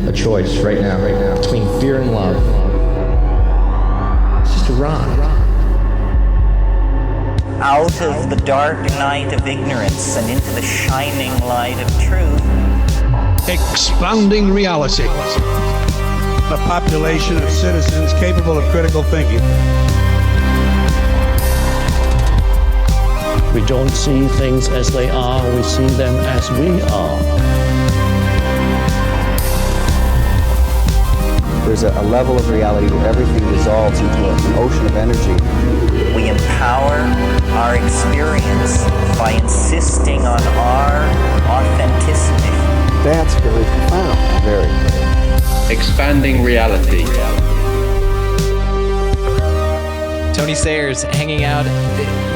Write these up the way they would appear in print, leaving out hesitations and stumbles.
a choice right now, between fear and love. It's just a ride. Out of the dark night of ignorance and into the shining light of truth. Expanding reality. A population of citizens capable of critical thinking. We don't see things as they are, we see them as we are. There's a level of reality where everything dissolves into an ocean of energy. We empower our experience by insisting on our authenticity. That's very profound. Very. Expanding reality. Tony Sayers hanging out.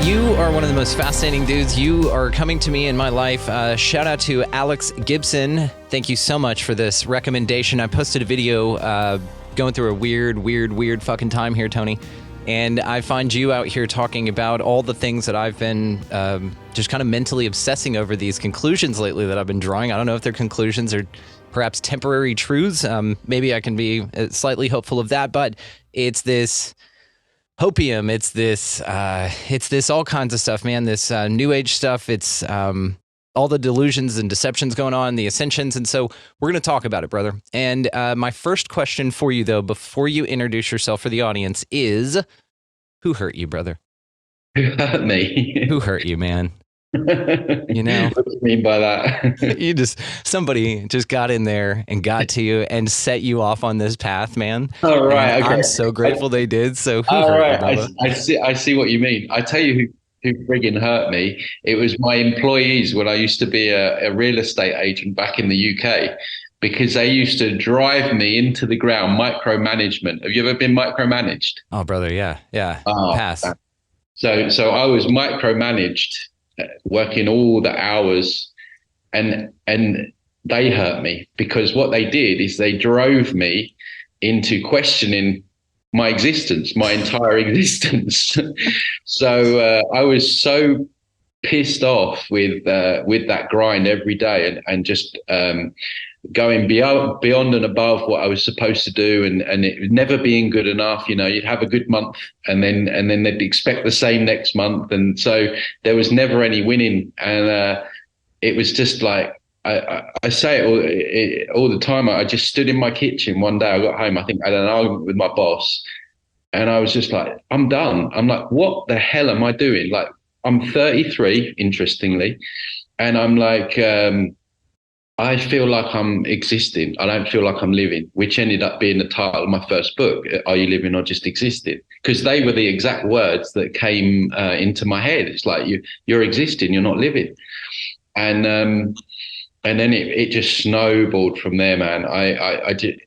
You are one of the most fascinating dudes. You are coming to me in my life. Shout out to Alex Gibson. Thank you so much for this recommendation. I posted a video going through a weird fucking time here, Tony. And I find you out here talking about all the things that I've been just kind of mentally obsessing over, these conclusions lately that I've been drawing. I don't know if they're conclusions or perhaps temporary truths. Maybe I can be slightly hopeful of that, but it's this hopium. It's this all kinds of stuff, man. This new age stuff. It's all the delusions and deceptions going on, the ascensions. And so we're going to talk about it, brother. And my first question for you, though, before you introduce yourself for the audience is, who hurt you, brother? Who hurt me? Who hurt you, man? You know, what do you mean by that? Somebody just got in there and got to you and set you off on this path, man. All right. Okay. I'm so grateful they did. So who all hurt right. you, brother? I see what you mean. I tell you who friggin' hurt me. It was my employees when I used to be a real estate agent back in the UK, because they used to drive me into the ground. Micromanagement. Have you ever been micromanaged? Oh, brother. Yeah. Pass. So I was micromanaged, working all the hours, and they hurt me, because what they did is they drove me into questioning my existence, my entire existence. So I was so pissed off with that grind every day, and just going beyond and above what I was supposed to do, and it never being good enough. You know, you'd have a good month, and then they'd expect the same next month, and so there was never any winning. And it was just like, I say it all the time. I just stood in my kitchen one day. I got home. I think I had an argument with my boss, and I was just like, I'm done. I'm like, what the hell am I doing? Like, I'm 33, interestingly, and I'm like, I feel like I'm existing. I don't feel like I'm living, which ended up being the title of my first book, Are You Living or Just Existing? Because they were the exact words that came into my head. It's like, you're existing, you're not living. And then it just snowballed from there, man.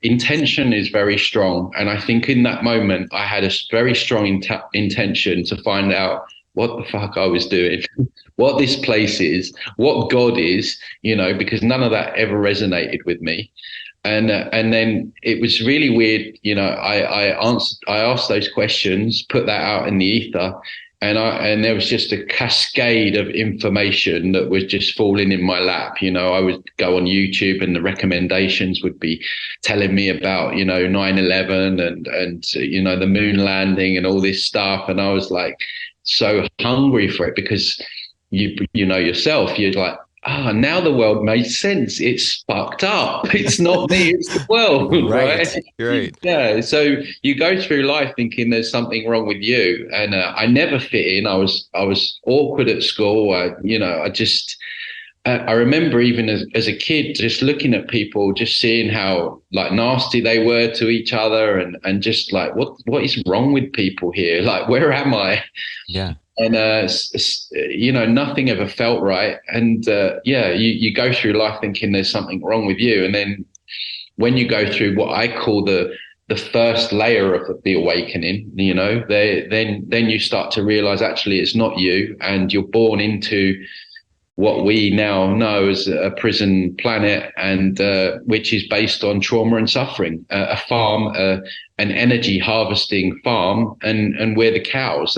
Intention is very strong. And I think in that moment, I had a very strong intention to find out what the fuck I was doing, what this place is, what God is, you know, because none of that ever resonated with me. And then it was really weird, you know, I asked those questions, put that out in the ether, and there was just a cascade of information that was just falling in my lap. You know, I would go on YouTube and the recommendations would be telling me about, you know, 9/11 and you know, the moon landing and all this stuff. And I was like, so hungry for it, because you know yourself, you're like, now the world makes sense. It's fucked up. It's not me, it's the world. Right. Yeah. So you go through life thinking there's something wrong with you. And I never fit in. I was awkward at school. I remember even as a kid, just looking at people, just seeing how like nasty they were to each other, and just like, what is wrong with people here? Like, where am I? Yeah. And, you know, nothing ever felt right. And you go through life thinking there's something wrong with you. And then when you go through what I call the first layer of the awakening, you know, then you start to realize actually it's not you, and you're born into what we now know as a prison planet, and which is based on trauma and suffering, a farm, an energy harvesting farm, and we're the cows.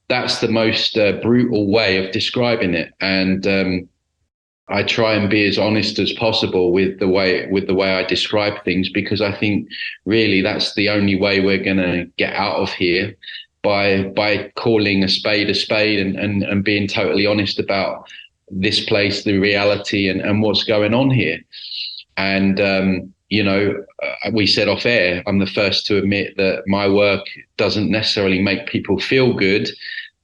That's the most brutal way of describing it. And I try and be as honest as possible with the way I describe things, because I think really that's the only way we're going to get out of here, by calling a spade and being totally honest about this place, the reality, and what's going on here. And we said off air, I'm the first to admit that my work doesn't necessarily make people feel good.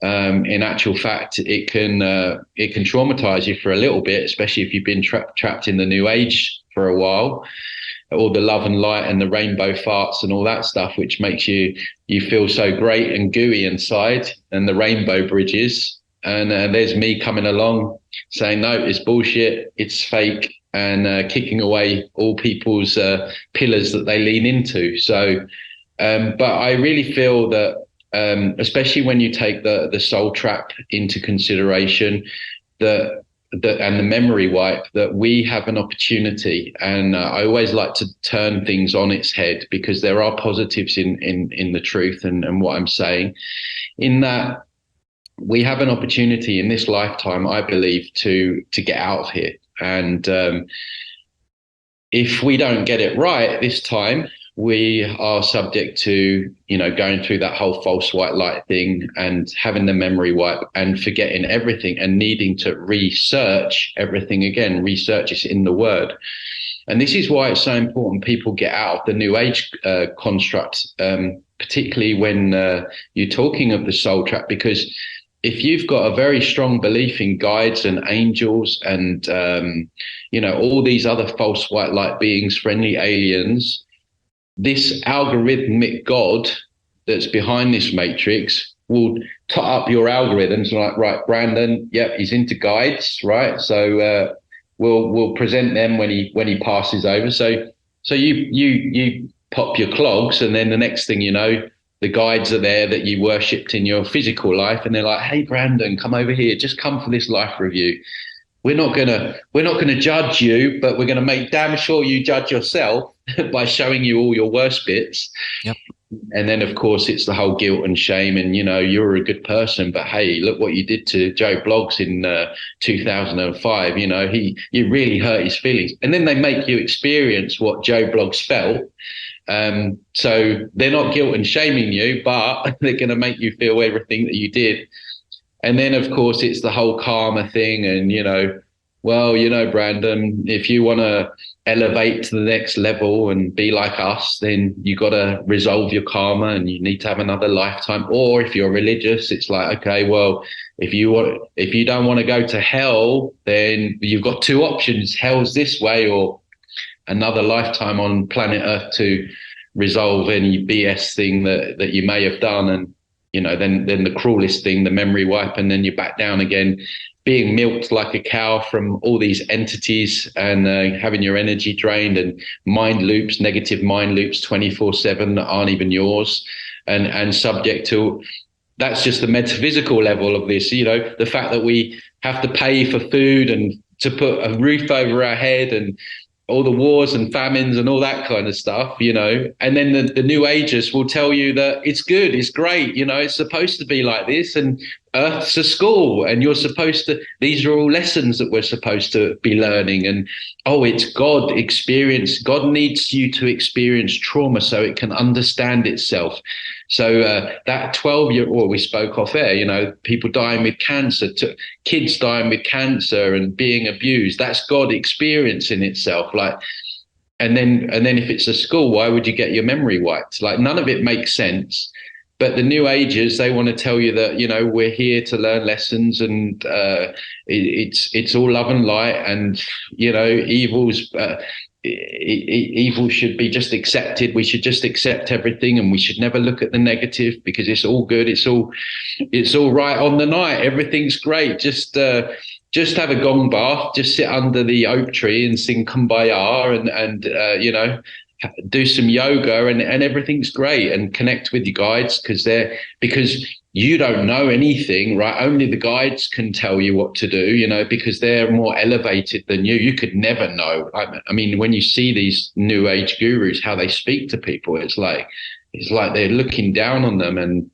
In actual fact, it can traumatize you for a little bit, especially if you've been trapped in the new age for a while. All the love and light and the rainbow farts and all that stuff, which makes you feel so great and gooey inside, and the rainbow bridges. And there's me coming along saying, no, it's bullshit, it's fake, and kicking away all people's pillars that they lean into. So, but I really feel that, especially when you take the soul trap into consideration, and the memory wipe, that we have an opportunity. And I always like to turn things on its head, because there are positives in the truth and what I'm saying, in that we have an opportunity in this lifetime, I believe, to get out of here. And if we don't get it right this time, we are subject to, going through that whole false white light thing and having the memory wipe and forgetting everything and needing to research everything again. Research is in the word. And this is why it's so important people get out of the new age construct, particularly when you're talking of the soul trap, because if you've got a very strong belief in guides and angels and, all these other false white light beings, friendly aliens, this algorithmic God that's behind this matrix will tot up your algorithms, like, right, Brandon, yep, he's into guides, right? So we'll present them when he passes over. So you pop your clogs, and then the next thing you know, the guides are there that you worshipped in your physical life, and they're like, hey, Brandon, come over here, just come for this life review. We're not gonna judge you, but we're gonna make damn sure you judge yourself by showing you all your worst bits. Yep. And then, of course, it's the whole guilt and shame, and you're a good person, but hey, look what you did to Joe Bloggs in 2005. You really hurt his feelings, and then they make you experience what Joe Bloggs felt. So they're not guilt and shaming you, but they're going to make you feel everything that you did. And then, of course, it's the whole karma thing. And, Brandon, if you want to elevate to the next level and be like us, then you got to resolve your karma and you need to have another lifetime. Or if you're religious, it's like, okay, well, if you don't want to go to hell, then you've got two options. Hell's this way, or another lifetime on planet Earth to resolve any BS thing that you may have done. And, then the cruelest thing, the memory wipe, and then you're back down again, being milked like a cow from all these entities, and having your energy drained, and mind loops, negative mind loops 24/7 that aren't even yours, and subject to, that's just the metaphysical level of this, the fact that we have to pay for food and to put a roof over our head, and all the wars and famines and all that kind of stuff, and then the new agers will tell you that it's good, it's great, it's supposed to be like this, and Earth's a school, and these are all lessons that we're supposed to be learning, and it's God experience. God needs you to experience trauma so it can understand itself. So that 12-year-old, we spoke off air, people dying with cancer, kids dying with cancer and being abused, that's God experiencing itself. And then if it's a school, why would you get your memory wiped? None of it makes sense. But the new agers, they want to tell you that, we're here to learn lessons, and it's all love and light, and, evil should be just accepted. We should just accept everything, and we should never look at the negative, because it's all good. It's all right on the night. Everything's great. Just have a gong bath, just sit under the oak tree and sing Kumbaya, and do some yoga, and everything's great, and connect with your guides, because you don't know anything, right? Only the guides can tell you what to do, because they're more elevated than you. You could never know. I mean, when you see these new age gurus, how they speak to people, it's like they're looking down on them. And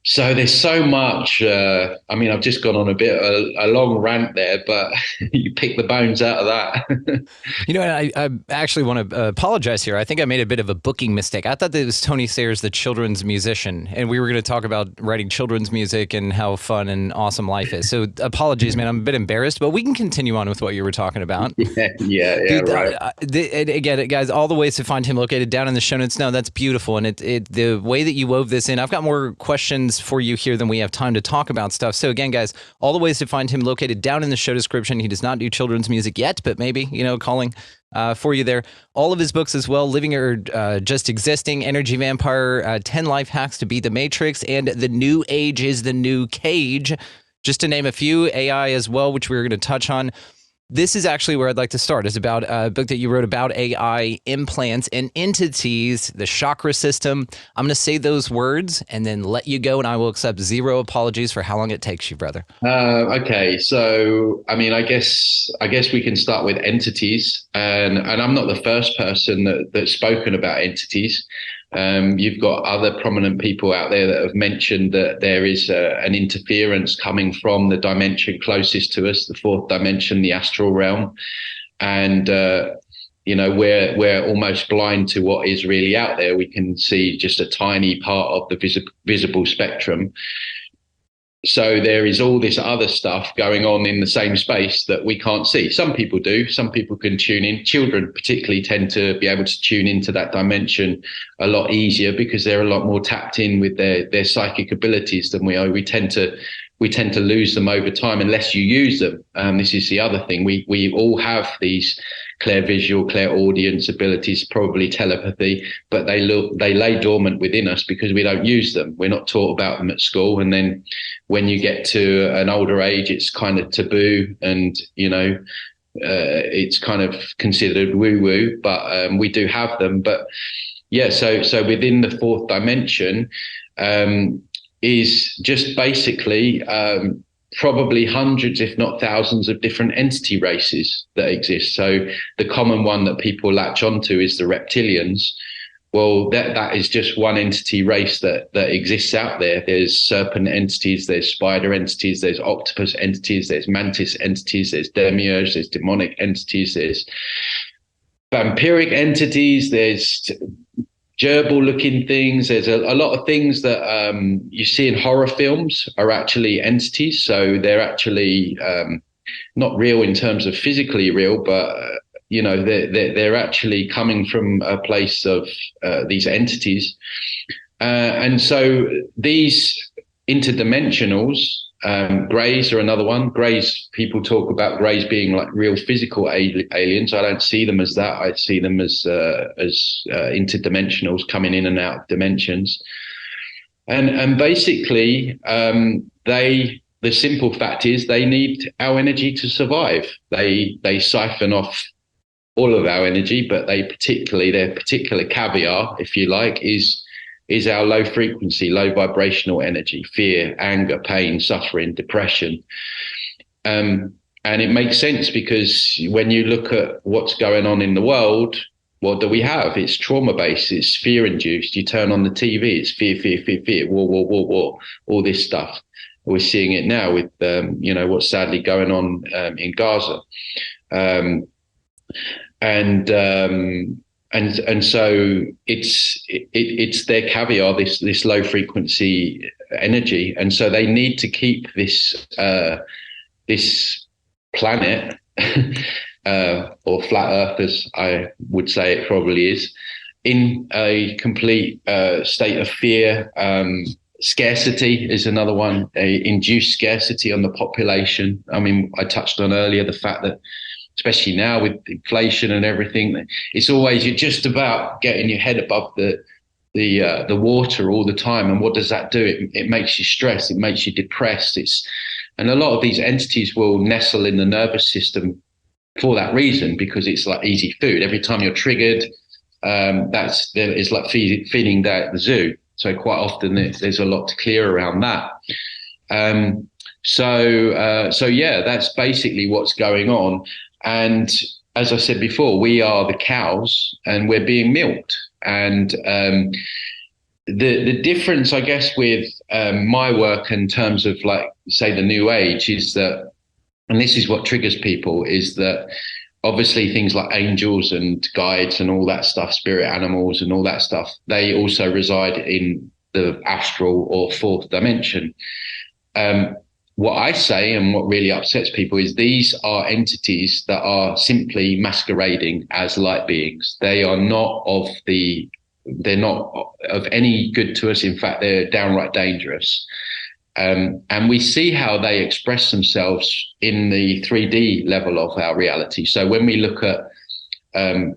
So there's so much. I mean, I've just gone on a long rant there, but you pick the bones out of that. You know, I actually want to apologize here. I think I made a bit of a booking mistake. I thought that it was Tony Sayers, the children's musician, and we were going to talk about writing children's music and how fun and awesome life is. So apologies, man. I'm a bit embarrassed, but we can continue on with what you were talking about. Yeah, Dude, right. And again, guys, all the ways to find him located down in the show notes. No, that's beautiful. And the way that you wove this in, I've got more questions for you here than we have time to talk about stuff. So again, guys, all the ways to find him located down in the show description. He does not do children's music yet, but maybe, calling for you there. All of his books as well, Living or Just Existing, Energy Vampire, 10 Life Hacks to Beat the Matrix, and The New Age is the New Cage, just to name a few. AI as well, which we were going to touch on. This is actually where I'd like to start. It's about a book that you wrote about AI, implants, and entities, the chakra system. I'm going to say those words and then let you go, and I will accept zero apologies for how long it takes you, brother. Okay, so I mean, I guess we can start with entities, and I'm not the first person that's spoken about entities. You've got other prominent people out there that have mentioned that there is an interference coming from the dimension closest to us, the fourth dimension, the astral realm, and we're almost blind to what is really out there. We can see just a tiny part of the visible spectrum. So there is all this other stuff going on in the same space that we can't see. Some people do. Some people can tune in. Children particularly tend to be able to tune into that dimension a lot easier because they're a lot more tapped in with their psychic abilities than we are. We tend to lose them over time unless you use them. This is the other thing. We all have these clairvisual, clairaudience abilities, probably telepathy, but they lay dormant within us because we don't use them. We're not taught about them at school, and then when you get to an older age, it's kind of taboo, and it's kind of considered woo-woo. But we do have them. But yeah, so within the fourth dimension is just basically probably hundreds, if not thousands, of different entity races that exist. So the common one that people latch onto is the reptilians. Well, that is just one entity race that exists out there. There's serpent entities, there's spider entities, there's octopus entities, there's mantis entities, there's demiurge, there's demonic entities, there's vampiric entities, there's gerbil looking things. There's a lot of things that you see in horror films are actually entities. So they're actually not real in terms of physically real, but they're actually coming from a place of these entities. And so these interdimensionals, Greys are another one. Greys, people talk about Greys being like real physical aliens. I don't see them as that. I see them as interdimensionals coming in and out of dimensions. And basically, the simple fact is they need our energy to survive. They siphon off all of our energy, but their particular caviar, if you like, is our low frequency, low vibrational energy, fear, anger, pain, suffering, depression. And it makes sense because when you look at what's going on in the world, what do we have? It's trauma-based, it's fear-induced. You turn on the TV, it's fear, fear, fear, fear, war, war, war, war, all this stuff. We're seeing it now with, what's sadly going on in Gaza. And so it's their caviar, this low frequency energy, and so they need to keep this planet or flat Earth, as I would say it probably is, in a complete state of fear. Scarcity is another one, induced scarcity on the population. I mean, I touched on earlier the fact that, especially now with inflation and everything, it's always, you're just about getting your head above the water all the time. And what does that do? It makes you stressed. It makes you depressed. And a lot of these entities will nestle in the nervous system for that reason, because it's like easy food. Every time you're triggered, it's like feeding down at the zoo. So quite often there's a lot to clear around that. So yeah, that's basically what's going on. And as I said before, we are the cows and we're being milked. And the difference, I guess, with my work in terms of, like, say, the New Age is that, and this is what triggers people, is that obviously things like angels and guides and all that stuff, spirit animals and all that stuff, they also reside in the astral or fourth dimension. What I say, and what really upsets people, is these are entities that are simply masquerading as light beings. They're not of any good to us. In fact, they're downright dangerous. And we see how they express themselves in the 3D level of our reality. So when we look at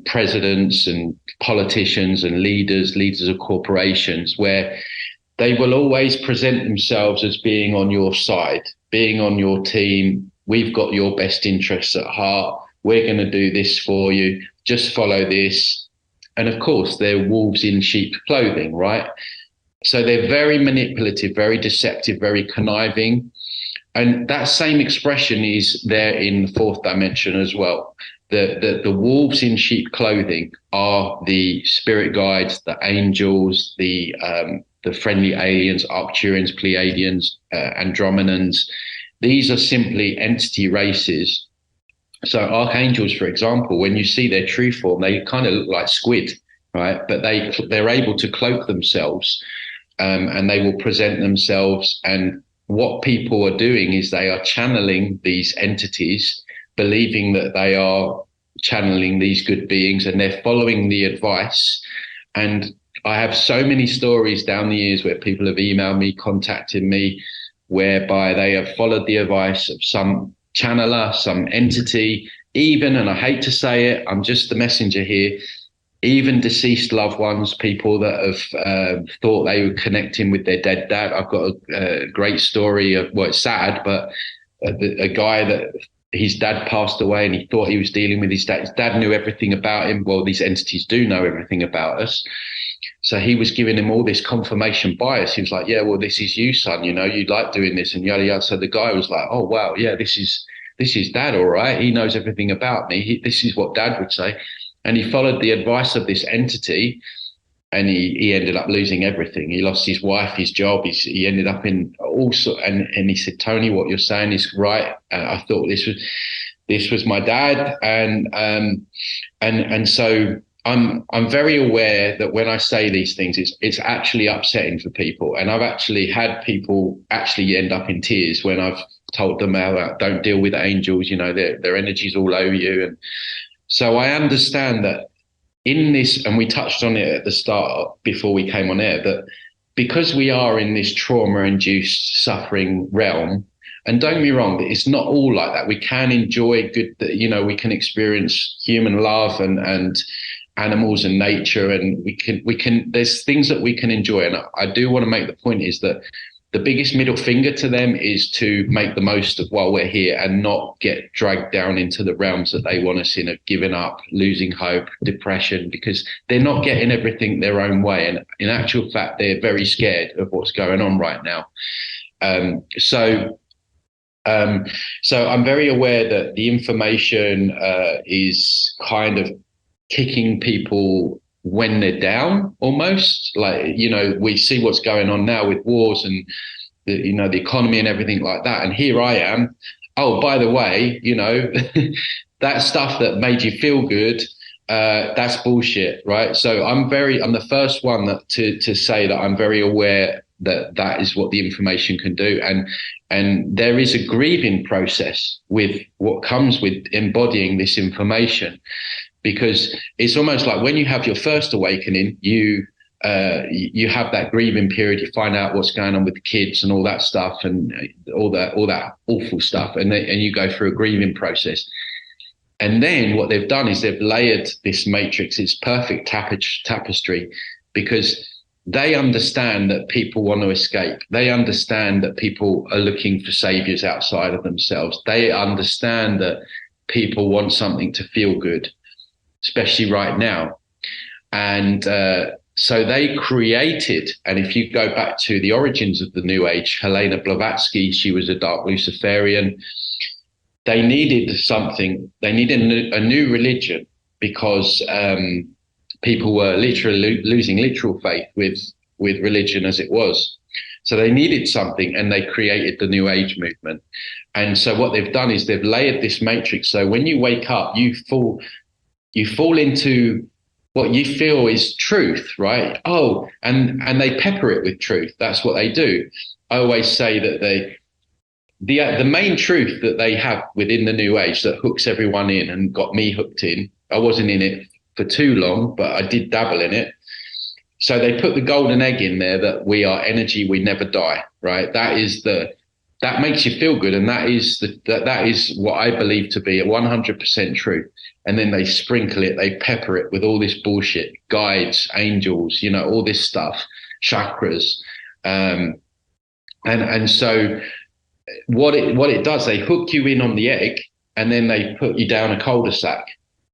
presidents and politicians and leaders of corporations, where they will always present themselves as being on your side, being on your team. We've got your best interests at heart. We're going to do this for you. Just follow this. And of course, they're wolves in sheep clothing, right? So they're very manipulative, very deceptive, very conniving. And that same expression is there in the fourth dimension as well. The wolves in sheep clothing are the spirit guides, the angels, the friendly aliens, Arcturians, Pleiadians, Andromedans. These are simply entity races. So archangels, for example, when you see their true form, they kind of look like squid, right? But they're able to cloak themselves, and they will present themselves. And what people are doing is they are channeling these entities, believing that they are channeling these good beings, and they're following the advice. And I have so many stories down the years where people have emailed me, contacted me, whereby they have followed the advice of some channeler, some entity, even, and I hate to say it, I'm just the messenger here, even deceased loved ones, people that have thought they were connecting with their dead dad. I've got a great story of, well, it's sad, but a guy that his dad passed away and he thought he was dealing with his dad. His dad knew everything about him. Well, these entities do know everything about us. So he was giving him all this confirmation bias. He was like, yeah, well, this is you, son. You know, you like doing this and yada, yada. So the guy was like, oh, wow, yeah, this is dad. All right. He knows everything about me. This is what dad would say. And he followed the advice of this entity, and he ended up losing everything. He lost his wife, his job. He ended up in also, and he said, Tony, what you're saying is right. I thought this was my dad. And so I'm very aware that when I say these things, it's actually upsetting for people. And I've actually had people actually end up in tears when I've told them about, don't deal with angels, you know, their energy's all over you. And so I understand that in this, and we touched on it at the start before we came on air, that because we are in this trauma-induced suffering realm, and don't get me wrong, it's not all like that. We can enjoy good, you know, we can experience human love and animals and nature, and we can there's things that we can enjoy. And I do want to make the point is that the biggest middle finger to them is to make the most of while we're here and not get dragged down into the realms that they want us in, of giving up, losing hope, depression, because they're not getting everything their own way. And in actual fact, they're very scared of what's going on right now. So I'm very aware that the information is kind of kicking people when they're down, almost. Like, you know, we see what's going on now with wars and the economy and everything like that. And here I am. Oh, by the way, you know, that stuff that made you feel good, that's bullshit, right? So I'm the first one to say that I'm very aware that is what the information can do. And there is a grieving process with what comes with embodying this information. Because it's almost like when you have your first awakening, you have that grieving period. You find out what's going on with the kids and all that stuff, and all that awful stuff, and you go through a grieving process. And then what they've done is they've layered this matrix, this perfect tapestry, because they understand that people want to escape. They understand that people are looking for saviors outside of themselves. They understand that people want something to feel good, especially right now. And so they created, and if you go back to the origins of the New Age, Helena Blavatsky, she was a dark Luciferian. They needed something, they needed a new religion, because people were literally losing literal faith with with religion as it was. So they needed something, and they created the New Age movement. And so what they've done is they've layered this matrix. So when you wake up, you fall into what you feel is truth, right? Oh, and they pepper it with truth. That's what they do. I always say that the main truth that they have within the New Age that hooks everyone in and got me hooked in. I wasn't in it for too long, but I did dabble in it. So they put the golden egg in there that we are energy, we never die, right? That makes you feel good, and that is what I believe to be a 100% truth. And then they sprinkle it, they pepper it with all this bullshit, guides, angels, all this stuff, chakras, and so what it does, they hook you in on the egg, and then they put you down a cul-de-sac.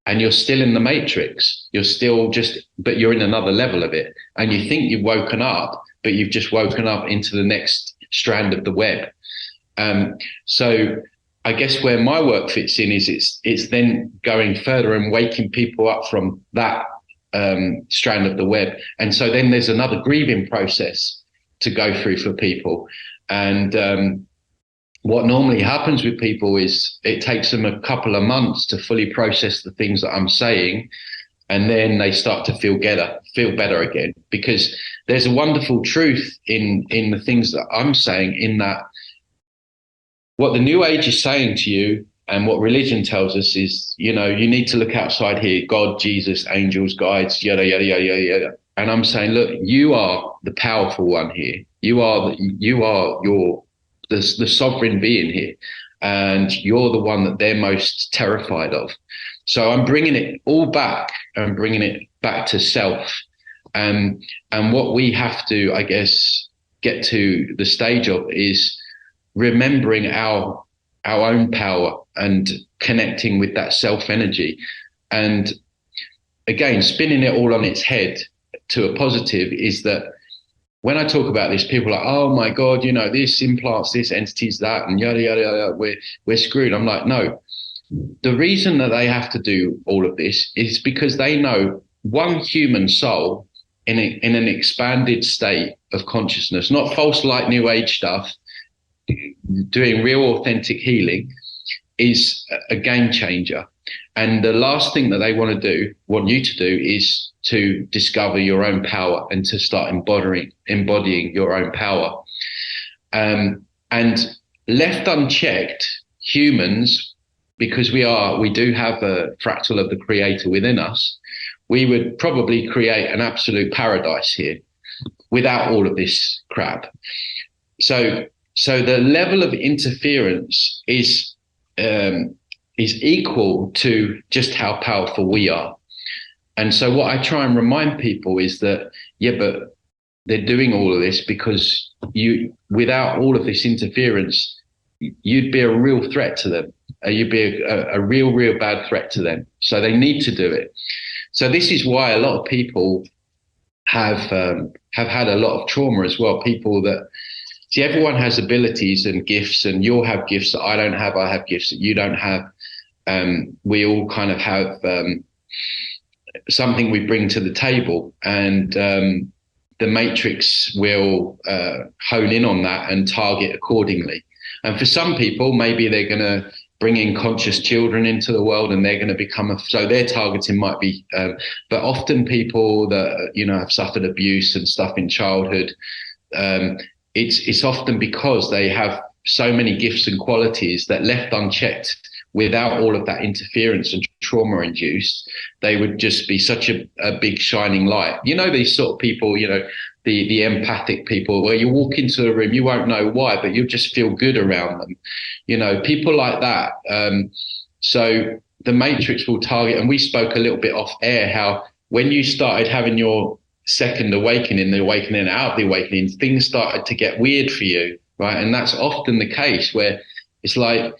And you're still in the matrix. You're still but you're in another level of it. And you think you've woken up, but you've just woken up into the next strand of the web. So I guess where my work fits in is it's then going further and waking people up from that strand of the web. And so then there's another grieving process to go through for people. And what normally happens with people is it takes them a couple of months to fully process the things that I'm saying, and then they start to feel better again, because there's a wonderful truth in the things that I'm saying, in that what the New Age is saying to you and what religion tells us is, you need to look outside here, God, Jesus, angels, guides, yada, yada, yada, yada, yada. And I'm saying, look, you are the powerful one here. You are the sovereign being here, and you're the one that they're most terrified of. So I'm bringing it all back, and bringing it back to self. And what we have to, I guess, get to the stage of is remembering our own power and connecting with that self energy. And again, spinning it all on its head to a positive is that when I talk about this, people are like, oh my God, this implants, this entity's that, and yada, yada, yada, we're screwed. I'm like, no. The reason that they have to do all of this is because they know one human soul in an expanded state of consciousness, not false light New Age stuff, doing real authentic healing, is a game changer. And the last thing that they want you to do is to discover your own power and to start embodying your own power. And left unchecked, humans, because we do have a fractal of the creator within us, we would probably create an absolute paradise here without all of this crap. So the level of interference is equal to just how powerful we are. And so what I try and remind people is that, but they're doing all of this because without all of this interference, you'd be a real threat to them. You'd be a real bad threat to them. So they need to do it. So this is why a lot of people have had a lot of trauma as well. People that, see, everyone has abilities and gifts, and you'll have gifts that I don't have. I have gifts that you don't have. We all kind of have something we bring to the table, and the matrix will hone in on that and target accordingly. And for some people, maybe they're going to bring in conscious children into the world, and they're going to become so their targeting might be, but often people that have suffered abuse and stuff in childhood, it's often because they have so many gifts and qualities that, left unchecked, without all of that interference and trauma induced, they would just be such a big shining light. These sort of people, the empathic people, where you walk into a room, you won't know why, but you'll just feel good around them. People like that. So the matrix will target, and we spoke a little bit off air, how when you started having your second awakening, the awakening out of the awakening, things started to get weird for you, right? And that's often the case, where it's like,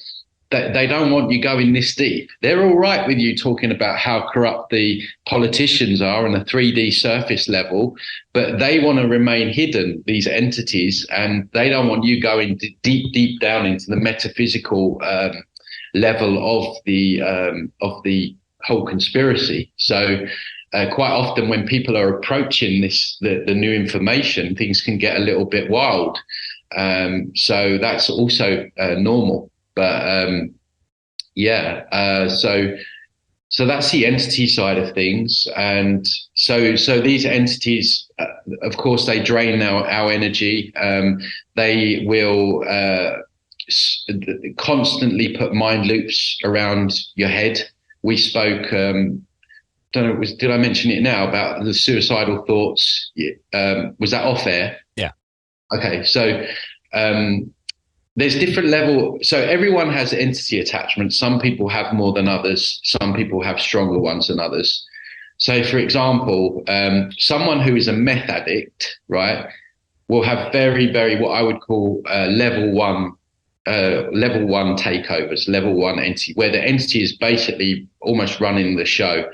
they don't want you going this deep. They're all right with you talking about how corrupt the politicians are on a 3D surface level, but they want to remain hidden, these entities, and they don't want you going deep down into the metaphysical level of the whole conspiracy. So quite often when people are approaching the new information, things can get a little bit wild. So that's also normal. But so that's the entity side of things. And so these entities, of course, they drain our energy. They will constantly put mind loops around your head. We spoke, don't know, did I mention it now about the suicidal thoughts? Was that off air? Yeah. Okay. So there's different level. So everyone has entity attachments. Some people have more than others. Some people have stronger ones than others. So, for example, someone who is a meth addict, right, will have very, very what I would call level one takeovers, level one entity, where the entity is basically almost running the show.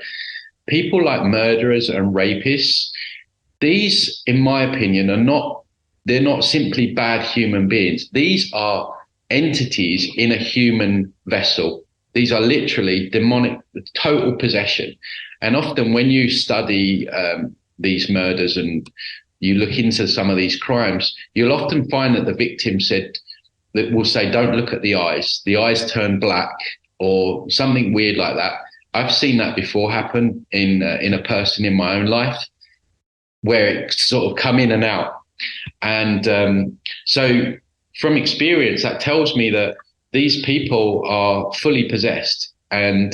People like murderers and rapists, these, in my opinion, they're not simply bad human beings. These are entities in a human vessel. These are literally demonic, total possession. And often when you study these murders and you look into some of these crimes, you'll often find that the victim will say, don't look at the eyes. The eyes turn black or something weird like that. I've seen that before happen in a person in my own life, where it's sort of come in and out. And so from experience, that tells me that these people are fully possessed, and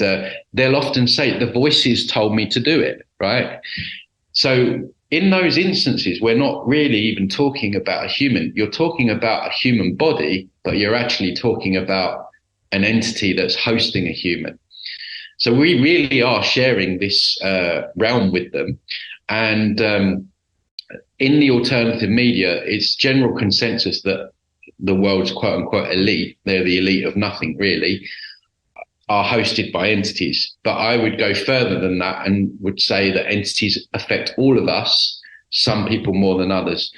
they'll often say, the voices told me to do it, right? So in those instances, we're not really even talking about a human. You're talking about a human body, but you're actually talking about an entity that's hosting a human. So we really are sharing this realm with them. And in the alternative media, it's general consensus that the world's quote unquote elite, they're the elite of nothing really, are hosted by entities. But I would go further than that and would say that entities affect all of us, some people more than others.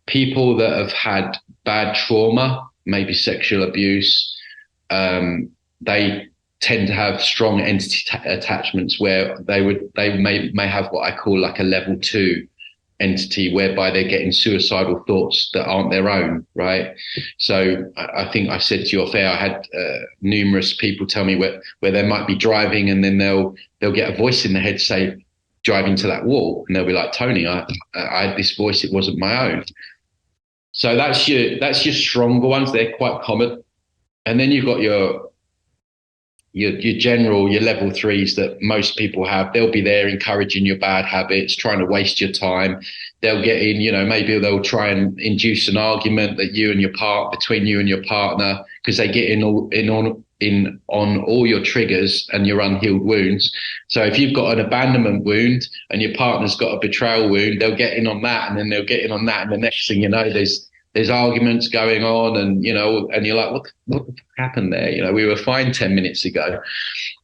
People that have had bad trauma, maybe sexual abuse, they tend to have strong entity attachments where they may have what I call like a level 2 entity, whereby they're getting suicidal thoughts that aren't their own, right? So I think I said to you off air, I had numerous people tell me where they might be driving and then they'll get a voice in their head say, driving to that wall, and they'll be like, Tony, I had this voice, it wasn't my own. So that's your stronger ones. They're quite common. And then you've got your general, your level 3s that most people have. They'll be there encouraging your bad habits, trying to waste your time. They'll get in, maybe they'll try and induce an argument that between you and your partner, because they get in on all your triggers and your unhealed wounds. So if you've got an abandonment wound and your partner's got a betrayal wound, they'll get in on that, and then they'll get in on that, and the next thing you know, there's arguments going on, and and you're like, what happened there? We were fine 10 minutes ago.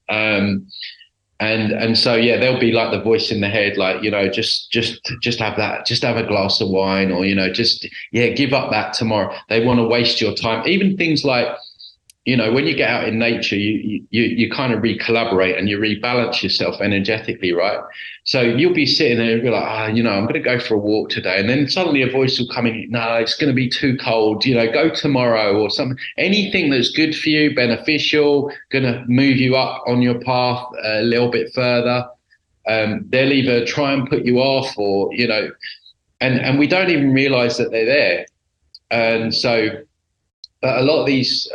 And so they'll be like the voice in the head, like, just have that, just have a glass of wine, or give up that tomorrow. They want to waste your time. Even things like, when you get out in nature, you kind of recollaborate and you rebalance yourself energetically, right? So you'll be sitting there and be like, I'm going to go for a walk today. And then suddenly a voice will come in, no, it's going to be too cold, go tomorrow or something. Anything that's good for you, beneficial, going to move you up on your path a little bit further. They'll either try and put you off or, and we don't even realize that they're there. And so, but a lot of these,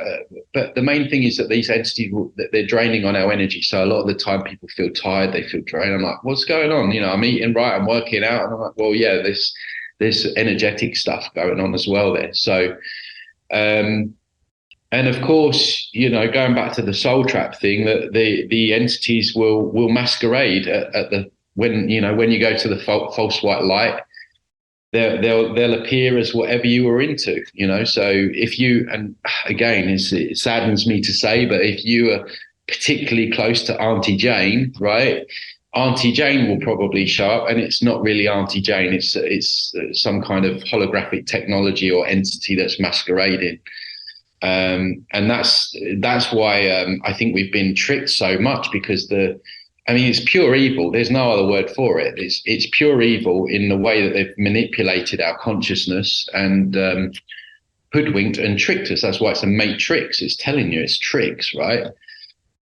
but the main thing is that these entities, they're draining on our energy. So a lot of the time people feel tired, they feel drained. I'm like, what's going on? I'm eating right, I'm working out. And I'm like, well, yeah, there's energetic stuff going on as well there. So, and of course, going back to the soul trap thing, that the entities will masquerade when you go to the false white light. They'll appear as whatever you were into, So if you, and again, it saddens me to say, but if you are particularly close to Auntie Jane, right? Auntie Jane will probably show up, and it's not really Auntie Jane. It's some kind of holographic technology or entity that's masquerading. And that's why I think we've been tricked so much, because the I mean, it's pure evil. There's no other word for it. It's pure evil in the way that they've manipulated our consciousness and hoodwinked and tricked us. That's why it's a matrix. It's telling you it's tricks, right?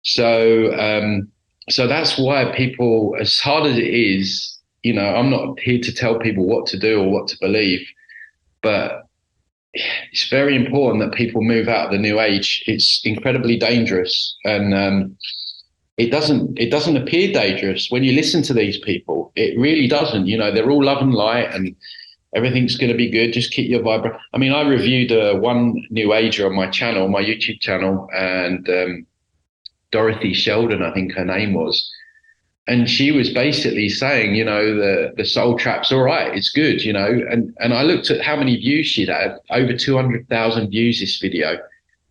So, so that's why people, as hard as it is, you know, I'm not here to tell people what to do or what to believe, but it's very important that people move out of the new age. It's incredibly dangerous, and it doesn't appear dangerous when you listen to these people. It really doesn't. You know, they're all love and light, and everything's going to be good. Just keep your vibration. I mean, I reviewed one new ager on my channel, my YouTube channel, and Dorothy Sheldon, I think her name was. And she was basically saying, you know, the soul trap's all right, it's good, you know. And I looked at how many views she'd had, over 200,000 views this video.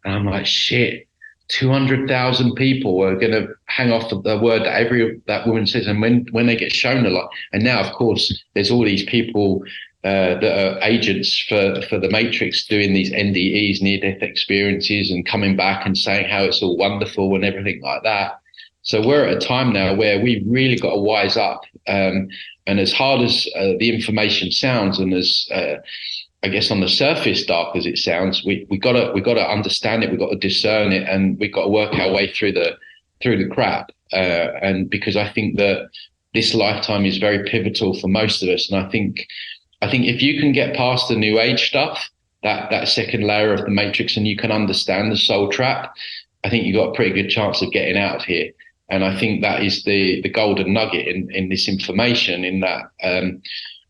And I'm like, shit, 200,000 people are going to hang off the word that woman says. And when they get shown a lot, and now, of course, there's all these people that are agents for the Matrix doing these NDEs, near-death experiences, and coming back and saying how it's all wonderful and everything like that. So we're at a time now where we've really got to wise up. And as hard as the information sounds, and as I guess on the surface dark as it sounds, we got to understand it. We've got to discern it, and we've got to work our way through the crap. And because I think that this lifetime is very pivotal for most of us, and I think if you can get past the new age stuff, that second layer of the matrix, and you can understand the soul trap, I think you've got a pretty good chance of getting out of here. And I think that is the golden nugget in this information, in that,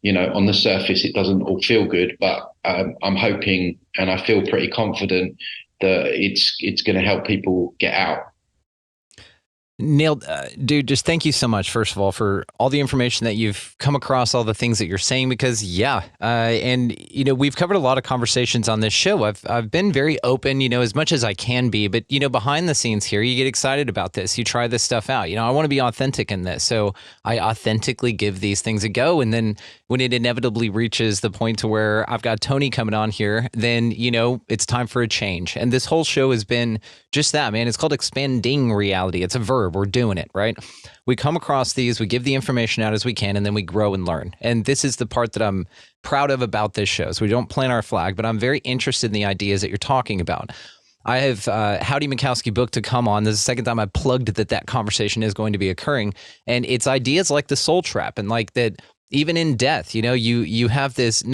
you know, on the surface, it doesn't all feel good, but I'm hoping, and I feel pretty confident that it's going to help people get out. Neil, dude, just thank you so much, first of all, for all the information that you've come across, all the things that you're saying, because and you know, we've covered a lot of conversations on this show. I've been very open, you know, as much as I can be, but you know, behind the scenes here, you get excited about this, you try this stuff out. You know, I want to be authentic in this, so I authentically give these things a go, and then when it inevitably reaches the point to where I've got Tony coming on here, then you know, it's time for a change. And this whole show has been just that, man. It's called expanding reality. It's a verb. We're doing it, right? We come across these, we give the information out as we can, and then we grow and learn. And this is the part that I'm proud of about this show. So we don't plant our flag, but I'm very interested in the ideas that you're talking about. I have Howdy Mikowski book to come on. This is the second time I plugged that conversation is going to be occurring. And it's ideas like the soul trap, and like that even in death, you know, you have this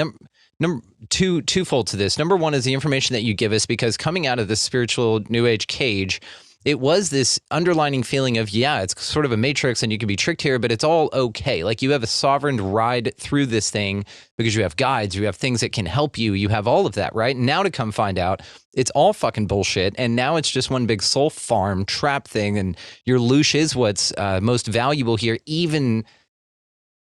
twofold to this. Number one is the information that you give us, because coming out of the spiritual new age cage, it was this underlining feeling of, yeah, it's sort of a matrix and you can be tricked here, but it's all okay. Like you have a sovereign ride through this thing because you have guides, you have things that can help you, you have all of that, right? And now to come find out, it's all fucking bullshit. And now it's just one big soul farm trap thing. And your loosh is what's most valuable here, even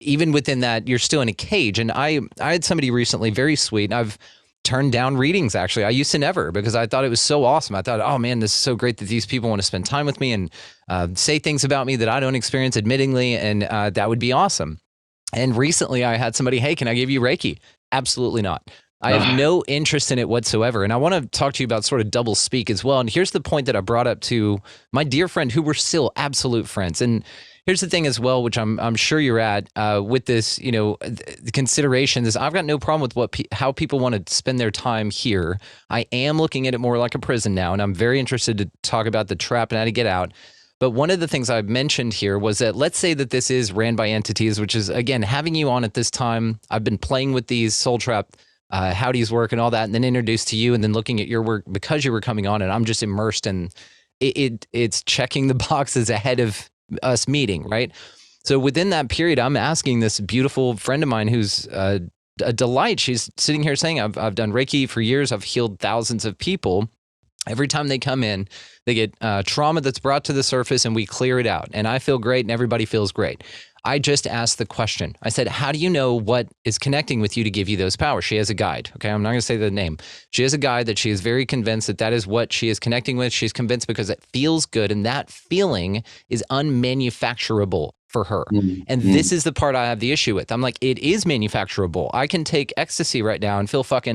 within that, you're still in a cage. And I had somebody recently, very sweet, I've turned down readings, actually. I used to never, because I thought it was so awesome. I thought, oh man, this is so great that these people want to spend time with me and say things about me that I don't experience admittingly, and that would be awesome. And recently I had somebody, hey, can I give you Reiki? Absolutely not. I have no interest in it whatsoever. And I want to talk to you about sort of double speak as well. And here's the point that I brought up to my dear friend, who we're still absolute friends. And here's the thing as well, which I'm sure you're at with this, you know, the consideration is I've got no problem with how people want to spend their time here. I am looking at it more like a prison now, and I'm very interested to talk about the trap and how to get out. But one of the things I mentioned here was that let's say that this is ran by entities, which is, again, having you on at this time. I've been playing with these soul trap Howdy's work and all that, and then introduced to you, and then looking at your work because you were coming on, and I'm just immersed in it's checking the boxes ahead of us meeting, right? So within that period, I'm asking this beautiful friend of mine who's a delight. She's sitting here saying, I've done Reiki for years. I've healed thousands of people. Every time they come in, they get trauma that's brought to the surface, and we clear it out. And I feel great, and everybody feels great. I just asked the question. I said, how do you know what is connecting with you to give you those powers? She has a guide. Okay, I'm not going to say the name. She has a guide that she is very convinced that is what she is connecting with. She's convinced because it feels good, and that feeling is unmanufacturable for her. And this is the part I have the issue with. I'm like, it is manufacturable. I can take ecstasy right now and feel fucking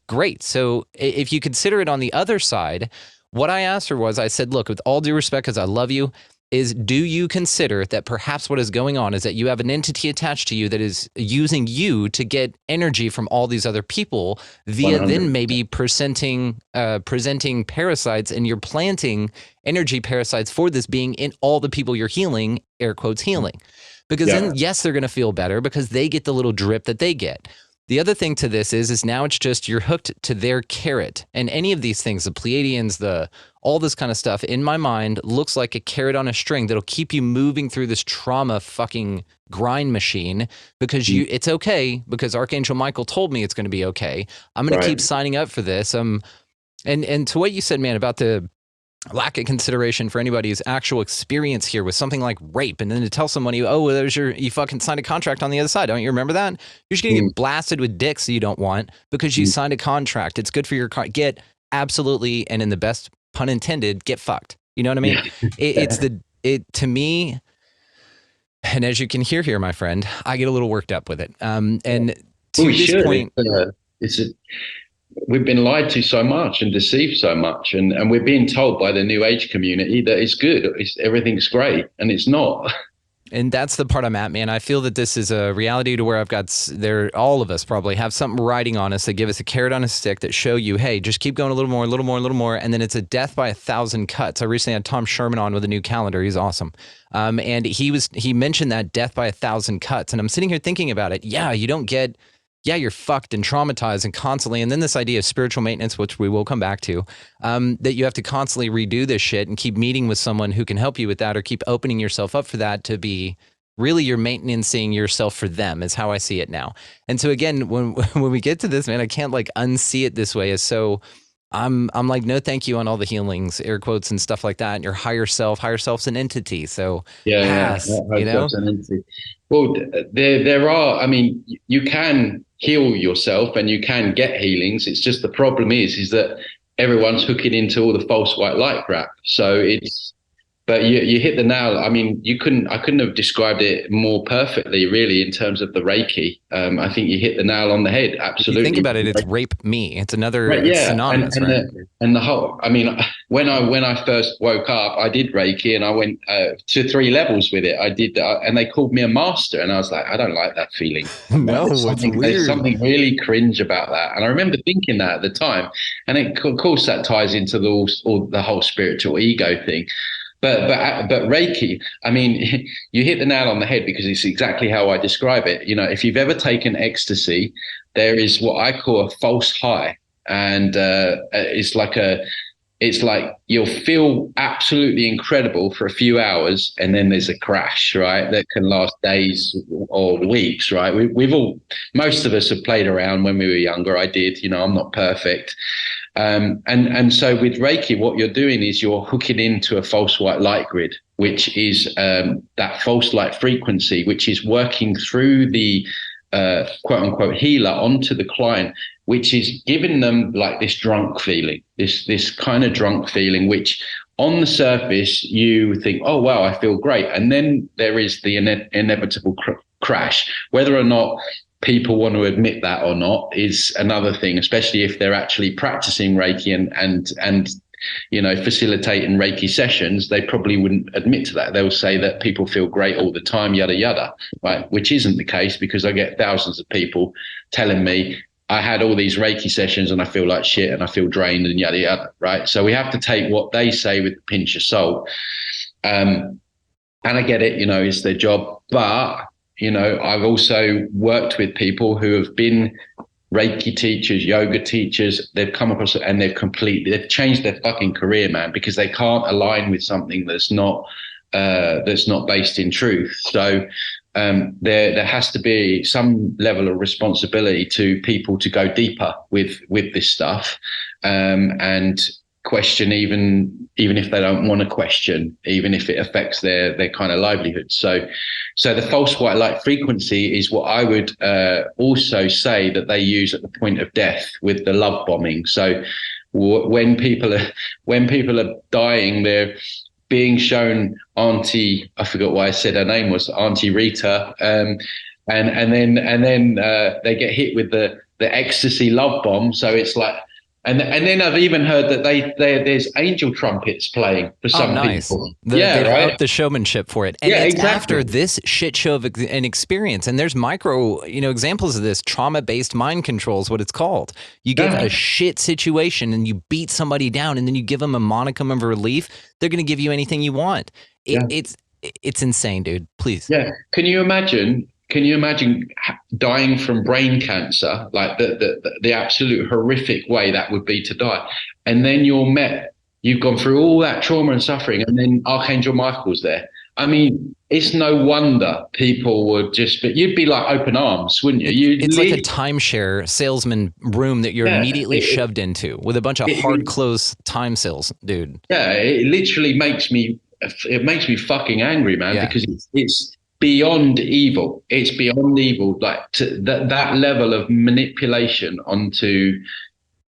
great. So if you consider it on the other side, what I asked her was, I said, look, with all due respect, because I love you, is, do you consider that perhaps what is going on is that you have an entity attached to you that is using you to get energy from all these other people via 100%. then maybe presenting parasites, and you're planting energy parasites for this being in all the people you're healing, air quotes healing. Because then, yes, they're going to feel better because they get the little drip that they get. The other thing to this is now it's just you're hooked to their carrot. And any of these things, the Pleiadians, all this kind of stuff, in my mind, looks like a carrot on a string that'll keep you moving through this trauma fucking grind machine because it's okay, because Archangel Michael told me it's going to be okay. I'm going to keep signing up for this. And to what you said, man, about the lack of consideration for anybody's actual experience here with something like rape, and then to tell somebody, oh, well, you fucking signed a contract on the other side. Don't you remember that? You're just going to get blasted with dicks that you don't want because you signed a contract. It's good for your car. Get absolutely, and in the best pun intended, get fucked. You know what I mean? To me, and as you can hear here, my friend, I get a little worked up with it. And to this point, we've been lied to so much and deceived so much, and we're being told by the New Age community that it's good, everything's great, and it's not. And that's the part I'm at, man. I feel that this is a reality to where all of us probably have something riding on us that give us a carrot on a stick that show you, hey, just keep going a little more, a little more, a little more. And then it's a death by 1,000 cuts. I recently had Tom Sherman on with a new calendar. He's awesome. And he mentioned that death by 1,000 cuts. And I'm sitting here thinking about it. Yeah, you're fucked and traumatized and constantly. And then this idea of spiritual maintenance, which we will come back to, that you have to constantly redo this shit and keep meeting with someone who can help you with that, or keep opening yourself up for that to be really you're maintaining yourself for them, is how I see it now. And so again, when we get to this, man, I can't like unsee it this way. As so I'm like, no, thank you on all the healings, air quotes and stuff like that. And your higher self's an entity. So pass, you know? An entity. Well, there are, I mean, you can heal yourself and you can get healings. It's just the problem is that everyone's hooking into all the false white light crap. So but you hit the nail. I mean, I couldn't have described it more perfectly, really, in terms of the Reiki. I think you hit the nail on the head. Absolutely. If you think about it, it's rape me. It's another synonymous, right? And the whole, I mean, when I first woke up, I did Reiki and I went to 3 levels with it. I did, and they called me a master, and I was like, I don't like that feeling. No, it's weird. There's something really cringe about that. And I remember thinking that at the time. And of course, that ties into the whole spiritual ego thing. But Reiki, I mean, you hit the nail on the head, because it's exactly how I describe it. You know, if you've ever taken ecstasy, there is what I call a false high, and it's like you'll feel absolutely incredible for a few hours, and then there's a crash, right? That can last days or weeks, right? Most of us have played around when we were younger. I did, you know, I'm not perfect. And so with Reiki, what you're doing is you're hooking into a false white light grid, which is that false light frequency, which is working through the quote unquote healer onto the client, which is giving them like this drunk feeling, this kind of drunk feeling, which on the surface you think, oh, wow, I feel great. And then there is the inevitable crash. Whether or not people want to admit that or not is another thing, especially if they're actually practicing Reiki and you know, facilitating Reiki sessions. They probably wouldn't admit to that. They'll say that people feel great all the time, yada, yada, right? Which isn't the case, because I get thousands of people telling me, I had all these Reiki sessions and I feel like shit and I feel drained and yada, yada, right? So we have to take what they say with a pinch of salt. And I get it, you know, it's their job. But, you know, I've also worked with people who have been Reiki teachers, yoga teachers. They've come across it and they've changed their fucking career, man, because they can't align with something that's not based in truth. So there has to be some level of responsibility to people to go deeper with this stuff, and question even if they don't want to question, even if it affects their kind of livelihood. So the false white light frequency is what I would also say that they use at the point of death with the love bombing. So when people are dying, they're being shown Auntie, I forgot why I said her name was Auntie Rita, and then they get hit with the ecstasy love bomb. So it's like And then I've even heard that there's angel trumpets playing for some nice. people. They've right. upped the showmanship for it. And Yeah, it's exactly. after this shit show of an experience. And there's micro, examples of this. Trauma-based mind control is what it's called. You give a shit situation and you beat somebody down, and then you give them a monicum of relief. They're going to give you anything you want. It's insane, dude. Please. Yeah. Can you imagine dying from brain cancer, like the absolute horrific way that would be to die, and then you've gone through all that trauma and suffering, and then Archangel Michael's there. I mean, it's no wonder people would you'd be like open arms, wouldn't you? It's like a timeshare salesman room that you're immediately shoved into with a bunch of hard closed time sales, dude. Yeah, it literally makes me fucking angry, man, because it's beyond evil. It's beyond evil, like that level of manipulation onto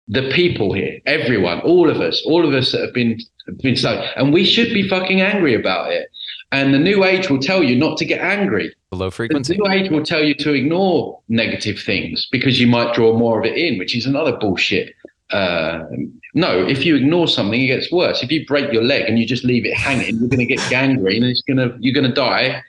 the people here, everyone, all of us that have been so, and we should be fucking angry about it. And the New Age will tell you not to get angry. Low frequency. The New Age will tell you to ignore negative things because you might draw more of it in, which is another bullshit. No, if you ignore something, it gets worse. If you break your leg and you just leave it hanging, you're going to get gangrene and you're going to die.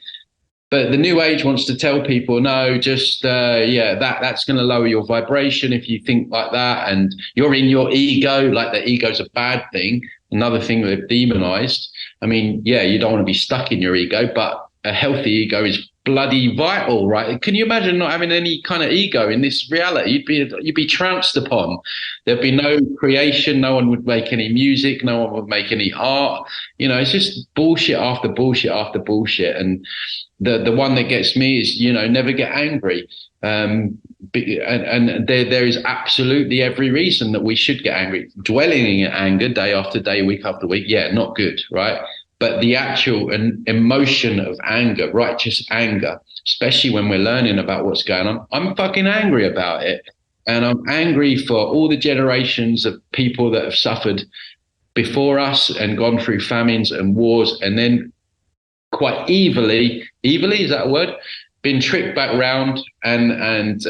But the New Age wants to tell people, no, just, that's going to lower your vibration if you think like that. And you're in your ego, like the ego's a bad thing. Another thing they've demonized. I mean, you don't want to be stuck in your ego, but a healthy ego is bloody vital, right? Can you imagine not having any kind of ego in this reality? You'd be trounced upon. There'd be no creation. No one would make any music. No one would make any art. It's just bullshit after bullshit after bullshit. And the one that gets me is, never get angry. And there is absolutely every reason that we should get angry. Dwelling in anger day after day, week after week, not good, right? But the actual emotion of anger, righteous anger, especially when we're learning about what's going on, I'm fucking angry about it. And I'm angry for all the generations of people that have suffered before us and gone through famines and wars, and then quite evilly, is that a word? Been tricked back round and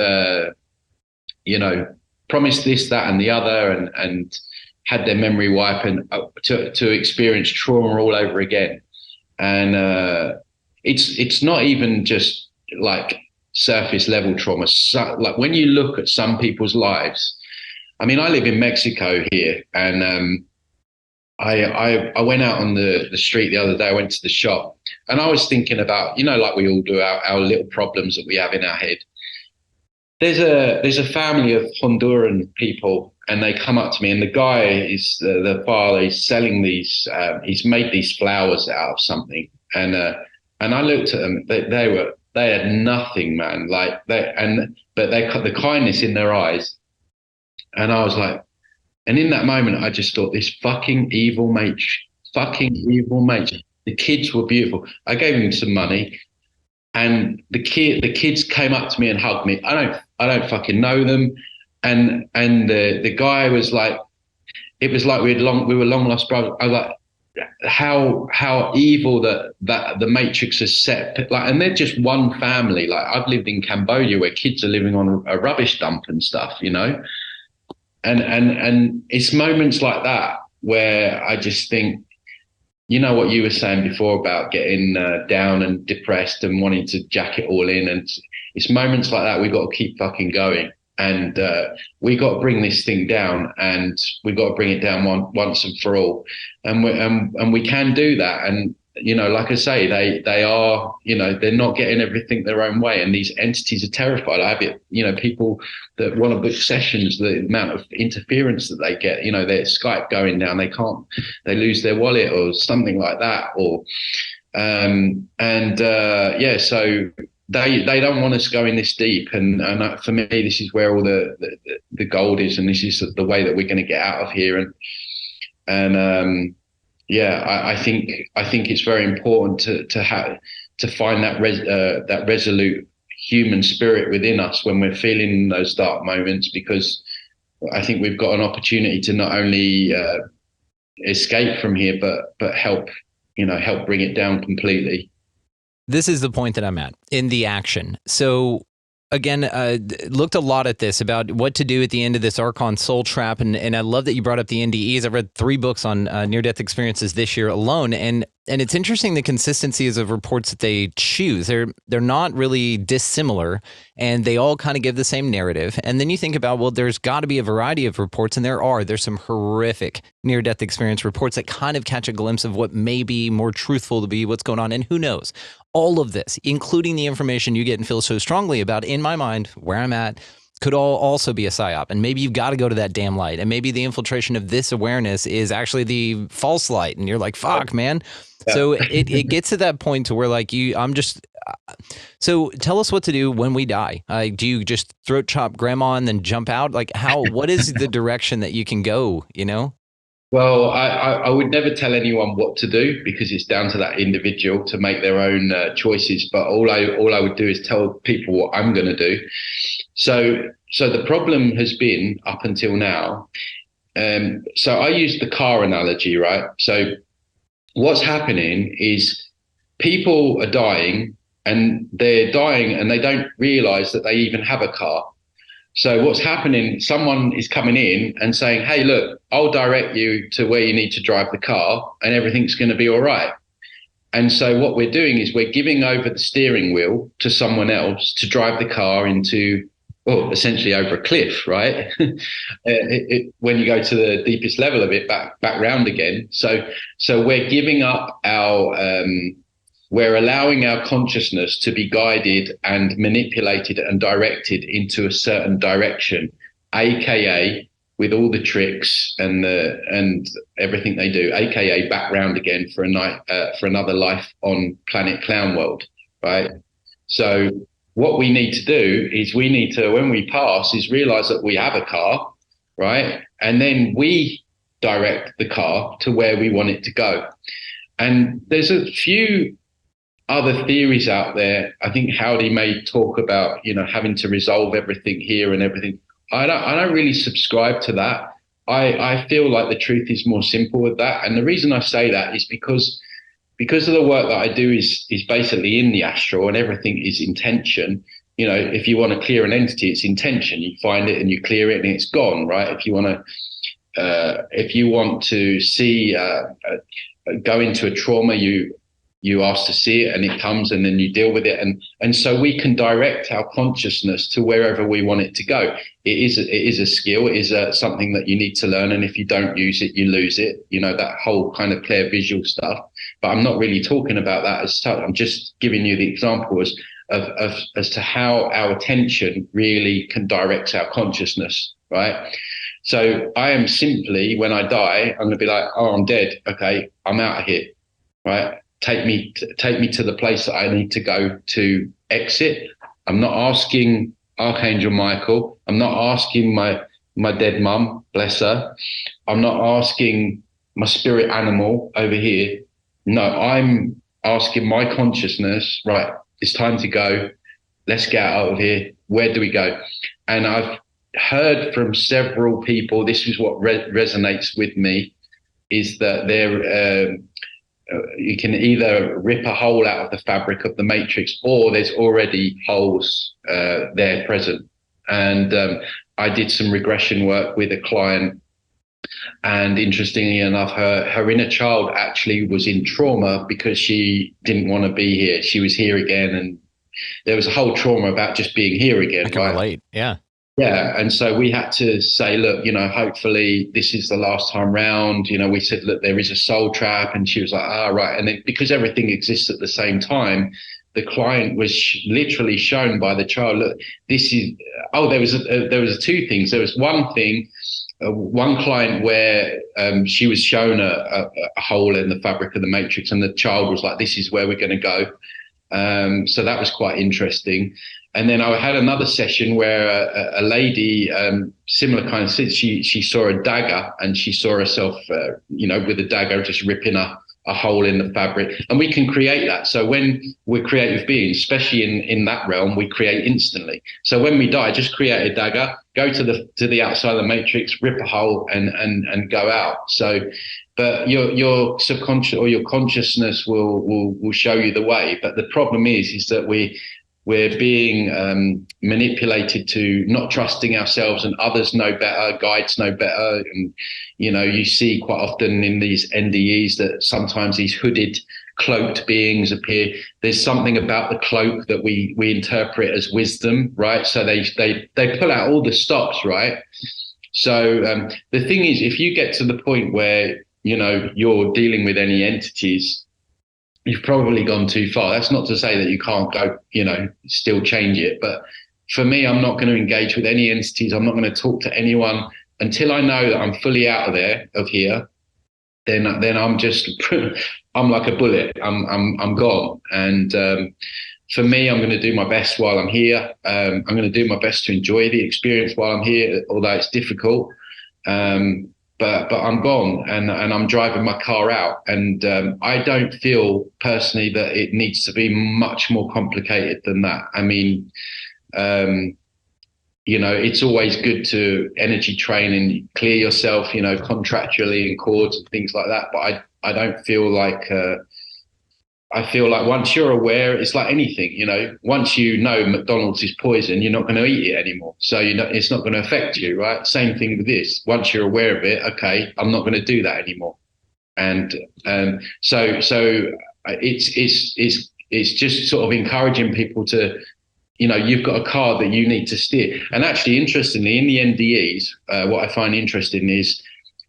promised this, that, and the other, and had their memory wiped and to experience trauma all over again. And it's not even just like surface level trauma. So, like when you look at some people's lives, I mean, I live in Mexico here, and I went out on the street the other day. I went to the shop, and I was thinking about, like we all do, our little problems that we have in our head. There's a family of Honduran people, and they come up to me, and the guy is the father. He's selling these. He's made these flowers out of something, and I looked at them. They had nothing, man. But they got the kindness in their eyes, and I was like, and in that moment, I just thought, this fucking evil mate. The kids were beautiful. I gave him some money. And the kids came up to me and hugged me. I don't fucking know them. And the guy was like, it was like we were long lost brothers. I was like, how evil that the Matrix has set. Like, and they're just one family. Like, I've lived in Cambodia where kids are living on a rubbish dump and stuff, And it's moments like that where I just think, what you were saying before about getting down and depressed and wanting to jack it all in. And it's moments like that we got to keep fucking going. And we got to bring this thing down, and we got to bring it down once and for all. And we can do that. And, like I say, they are, they're not getting everything their own way. And these entities are terrified. I have it, people that want to book sessions, the amount of interference that they get, their Skype going down, they lose their wallet or something like that. Or, so they don't want us going this deep. And for me, this is where all the gold is. And this is the way that we're going to get out of here. I think it's very important to find that resolute human spirit within us when we're feeling those dark moments, because I think we've got an opportunity to not only escape from here, but help bring it down completely. This is the point that I'm at in the action. So again, looked a lot at this about what to do at the end of this Archon Soul Trap, and I love that you brought up the NDEs. I've read 3 books on near-death experiences this year alone, and it's interesting the consistencies of reports that they choose. They're not really dissimilar, and they all kind of give the same narrative. And then you think about, well, there's got to be a variety of reports, and there's some horrific near-death experience reports that kind of catch a glimpse of what may be more truthful to be what's going on, and who knows. All of this, including the information you get and feel so strongly about, in my mind, where I'm at, could all also be a psyop. And maybe you've got to go to that damn light. And maybe the infiltration of this awareness is actually the false light. And you're like, fuck, man. Yeah. So it gets to that point to where like so tell us what to do when we die. Do you just throat chop grandma and then jump out? Like what is the direction that you can go, you know? Well, I would never tell anyone what to do because it's down to that individual to make their own choices. But all I would do is tell people what I'm going to do. So the problem has been up until now. So I use the car analogy, right? So what's happening is people are dying and they're dying and they don't realize that they even have a car. So what's happening, someone is coming in and saying, hey, look, I'll direct you to where you need to drive the car and everything's going to be all right. And so what we're doing is we're giving over the steering wheel to someone else to drive the car into, essentially over a cliff, right? When you go to the deepest level of it, back round again. So we're giving up we're allowing our consciousness to be guided and manipulated and directed into a certain direction, aka with all the tricks and everything they do, aka back round again for another life on planet Clown World, right? So what we need to do is we need to, when we pass, is realize that we have a car, right? And then we direct the car to where we want it to go. And there's a few other theories out there. I think Howdy may talk about, having to resolve everything here and everything. I don't really subscribe to that. I feel like the truth is more simple with that. And the reason I say that is because of the work that I do is basically in the astral and everything is intention. If you want to clear an entity, it's intention. You find it and you clear it and it's gone, right? If you want to see, go into a trauma, you ask to see it and it comes and then you deal with it. And so we can direct our consciousness to wherever we want it to go. It is a skill. It is something that you need to learn. And if you don't use it, you lose it, that whole kind of clear visual stuff. But I'm not really talking about that as such. I'm just giving you the example as to how our attention really can direct our consciousness, right? So I am simply, when I die, I'm going to be like, oh, I'm dead. Okay, I'm out of here, right? Take me to the place that I need to go to exit. I'm not asking Archangel Michael. I'm not asking my dead mum, bless her. I'm not asking my spirit animal over here. No, I'm asking my consciousness, right, it's time to go. Let's get out of here. Where do we go? And I've heard from several people, this is what resonates with me, is that you can either rip a hole out of the fabric of the matrix or there's already holes there present. And I did some regression work with a client, and interestingly enough, her inner child actually was in trauma because she didn't want to be here. She was here again, and there was a whole trauma about just being here again. I can relate. Yeah. Yeah. And so we had to say, look, hopefully this is the last time round. We said, look, there is a soul trap. And she was like, right. And then because everything exists at the same time, the client was literally shown by the child, look, this is, there was two things. There was one thing, one client where she was shown a hole in the fabric of the matrix, and the child was like, this is where we're going to go. So that was quite interesting. And then I had another session where a lady, similar kind of thing, she saw a dagger and she saw herself, with a dagger just ripping a hole in the fabric. And we can create that. So when we're creative beings, especially in that realm, we create instantly. So when we die, just create a dagger, go to the outside of the matrix, rip a hole and go out. So, but your subconscious or your consciousness will show you the way. But the problem is that we're being manipulated to not trusting ourselves, and others know better, guides know better. And, you know, you see quite often in these NDEs that sometimes these hooded, cloaked beings appear. There's something about the cloak that we interpret as wisdom, right? So they pull out all the stops, right? So the thing is, if you get to the point where, you know, you're dealing with any entities, you've probably gone too far. That's not to say that you can't go, you know, still change it. But for me, I'm not going to engage with any entities. I'm not going to talk to anyone until I know that I'm fully out of here. Then I'm just, I'm like a bullet. I'm gone. And for me, I'm going to do my best while I'm here. I'm going to do my best to enjoy the experience while I'm here, although it's difficult. But I'm gone, and I'm driving my car out. And I don't feel personally that it needs to be much more complicated than that. I mean, you know, it's always good to energy train and clear yourself, you know, contractually in cords and things like that. But I don't feel like, I feel like once you're aware, it's like anything, you know, once you know McDonald's is poison, you're not going to eat it anymore. So, you know, it's not going to affect you, right? Same thing with this. Once you're aware of it, okay, I'm not going to do that anymore. And so it's just sort of encouraging people to, you know, you've got a card that you need to steer. And actually, interestingly, in the NDEs, what I find interesting is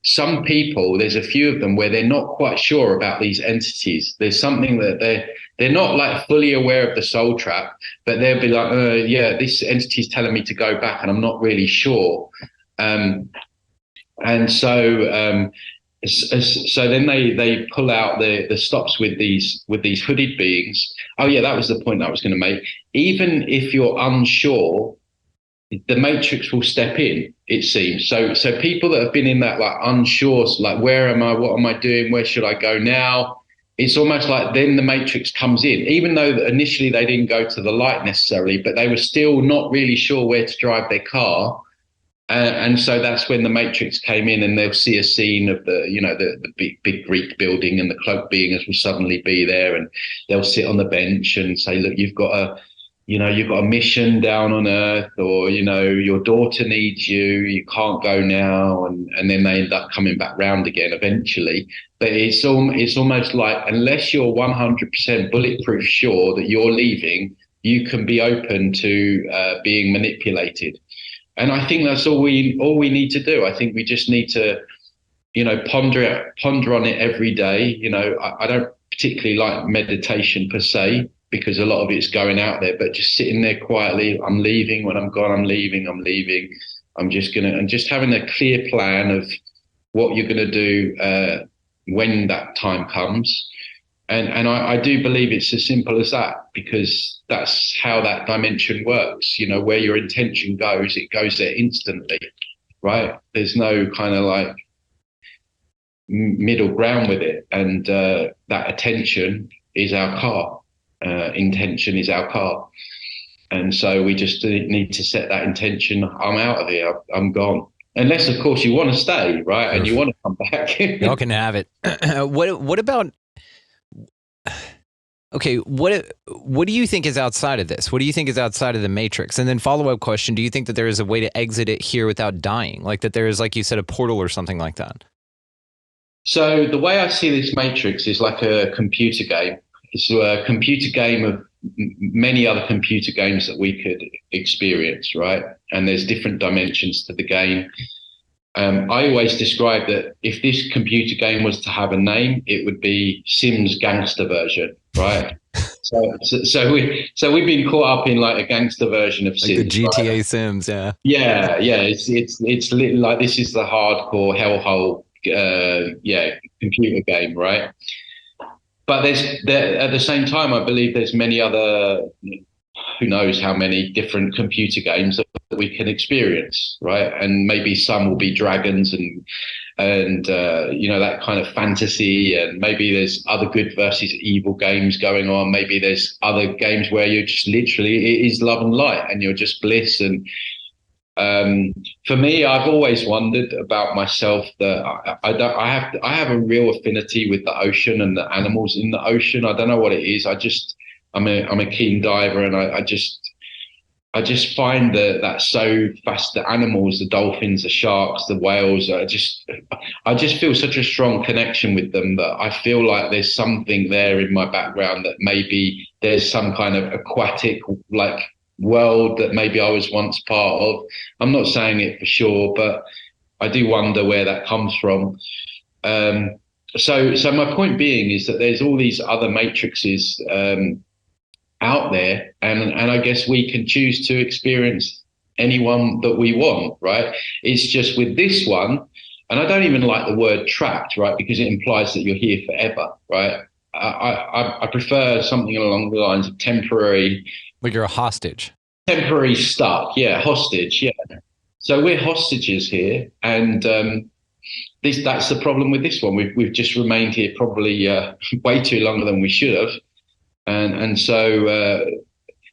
some people, there's a few of them where they're not quite sure about these entities. There's something that they're not like fully aware of the soul trap, but they'll be like, yeah, this entity's telling me to go back and I'm not really sure. And so then they pull out the stops with these hooded beings. Oh yeah, that was the point I was going to make. Even if you're unsure, the matrix will step in, it seems. So people that have been in that like unsure, like where am I, what am I doing, where should I go now? It's almost like then the matrix comes in, even though initially they didn't go to the light necessarily, but they were still not really sure where to drive their car. And so that's when the matrix came in, and they'll see a scene of the, you know, the big Greek building, and the cloak beings will suddenly be there, and they'll sit on the bench and say, look, you've got a mission down on earth, or, you know, your daughter needs you, you can't go now. And then they end up coming back round again eventually. But it's almost like, unless you're 100% bulletproof sure that you're leaving, you can be open to being manipulated. And I think that's all we need to do. I think we just need to, you know, ponder on it every day. You know, I don't particularly like meditation per se, because a lot of it's going out there, but just sitting there quietly. I'm leaving. When I'm gone, I'm leaving. I'm just having a clear plan of what you're going to do when that time comes. And I do believe it's as simple as that, because that's how that dimension works. You know, where your intention goes, it goes there instantly, right? There's no kind of like middle ground with it. And that attention is our car. Intention is our car. And so we just need to set that intention. I'm out of here. I'm gone. Unless, of course, you want to stay, right? And you want to come back. Y'all can have it. What about... Okay, what do you think is outside of this? What do you think is outside of the matrix? And then follow-up question, do you think that there is a way to exit it here without dying? Like that there is, like you said, a portal or something like that? So the way I see this matrix is like a computer game. It's a computer game of many other computer games that we could experience, right? And there's different dimensions to the game. I always describe that if this computer game was to have a name, it would be Sims gangster version, right? So we've been caught up in like a gangster version of Sims, like the GTA right? Sims, yeah. Yeah. It's like, this is the hardcore hellhole, computer game, right? But at the same time, I believe there's many other, who knows how many different computer games that we can experience, right? And maybe some will be dragons and you know, that kind of fantasy, and maybe there's other good versus evil games going on. Maybe there's other games where you're just literally, it is love and light, and you're just bliss. And for me, I've always wondered about myself that I have a real affinity with the ocean and the animals in the ocean. I don't know what it is. I just I'm a keen diver, and I just find that so fast. The animals, the dolphins, the sharks, the whales. I just feel such a strong connection with them that I feel like there's something there in my background, that maybe there's some kind of aquatic like world that maybe I was once part of. I'm not saying it for sure, but I do wonder where that comes from. So my point being is that there's all these other matrices out there, and I guess we can choose to experience anyone that we want, right? It's just with this one, and I don't even like the word trapped, right? Because it implies that you're here forever, right? I prefer something along the lines of temporary. Like you're a hostage. Temporary stuck, yeah, hostage, yeah. So we're hostages here, and that's the problem with this one. We've just remained here probably way too longer than we should have. And so,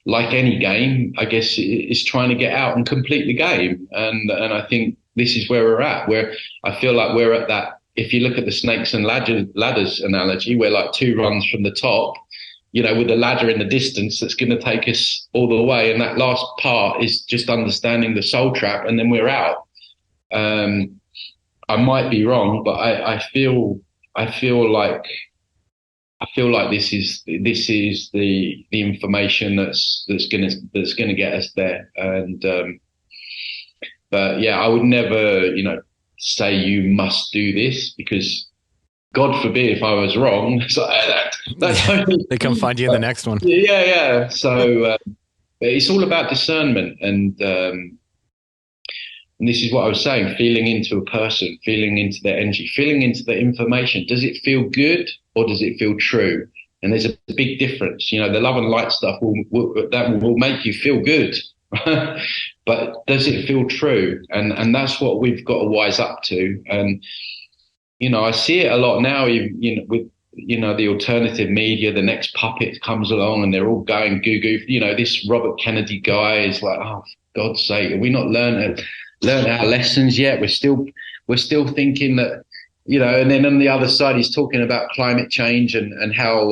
like any game, I guess it's trying to get out and complete the game. And I think this is where we're at, where I feel like we're at that. If you look at the snakes and ladders analogy, we're like 2 runs from the top, with a ladder in the distance that's going to take us all the way. And that last part is just understanding the soul trap, and then we're out. I might be wrong, but I feel like this is the information that's gonna get us there. And but yeah, I would never say you must do this, because God forbid if I was wrong. So that's only, they come find you in the next one. Yeah. So it's all about discernment, and this is what I was saying: feeling into a person, feeling into their energy, feeling into the information. Does it feel good, or does it feel true? And there's a big difference. The love and light stuff will make you feel good, but does it feel true? And that's what we've got to wise up to. And I see it a lot now. With the alternative media, the next puppet comes along, and they're all going goo goo. This Robert Kennedy guy is like, oh, for God's sake, have we not learned our lessons yet? We're still thinking that. And then on the other side, he's talking about climate change and how,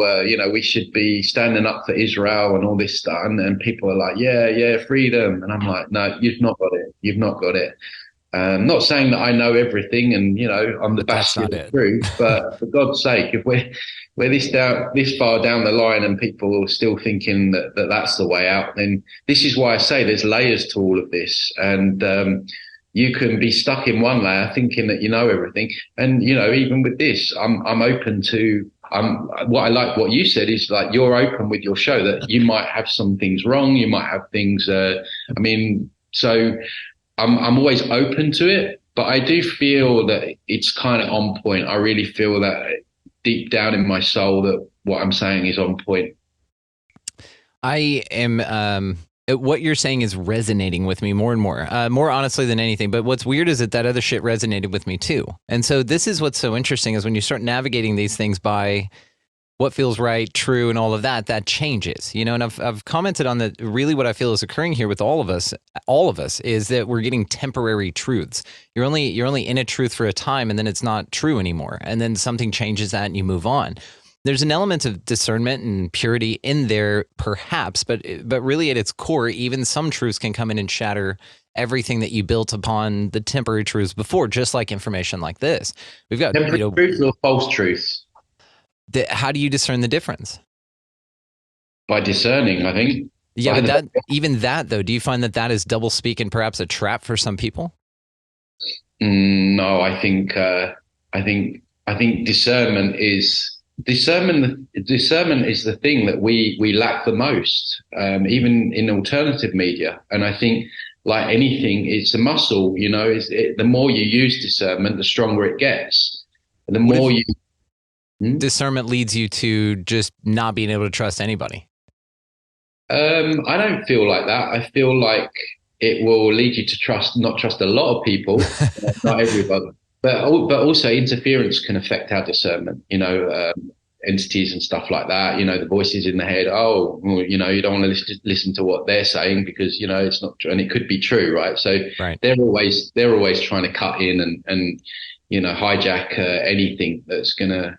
we should be standing up for Israel and all this stuff. And people are like, yeah, freedom. And I'm like, no, you've not got it. You've not got it. Not saying that I know everything and, I'm the bastion of truth, but for God's sake, if we're this far down the line and people are still thinking that that's the way out, then this is why I say there's layers to all of this. And, you can be stuck in one layer thinking that you know everything. And, even with this, I'm open to, what I like what you said is like, you're open with your show that you might have some things wrong. You might have things, so I'm always open to it, but I do feel that it's kind of on point. I really feel that deep down in my soul that what I'm saying is on point. I am, what you're saying is resonating with me more and more honestly than anything. But what's weird is that other shit resonated with me too. And so this is what's so interesting is when you start navigating these things by what feels right, true, and all of that changes, and I've commented on that. Really what I feel is occurring here with all of us is that we're getting temporary truths. You're only in a truth for a time, and then it's not true anymore. And then something changes that and you move on. There's an element of discernment and purity in there, perhaps, but really at its core, even some truths can come in and shatter everything that you built upon the temporary truths before, just like information like this. We've got temporary truths or false truths. How do you discern the difference? By discerning, I think. Yeah, but even that though, do you find that is double speak and perhaps a trap for some people? No, I think discernment is. Discernment is the thing that we lack the most, even in alternative media. And I think, like anything, it's a muscle. The more you use discernment, the stronger it gets. And the more discernment leads you to just not being able to trust anybody. I don't feel like that. I feel like it will lead you to not trust a lot of people, not everybody. But also interference can affect our discernment, entities and stuff like that, the voices in the head. Oh, well, you don't want to listen to what they're saying because, it's not true. And it could be true, right? So right. They're always trying to cut in and hijack anything that's going to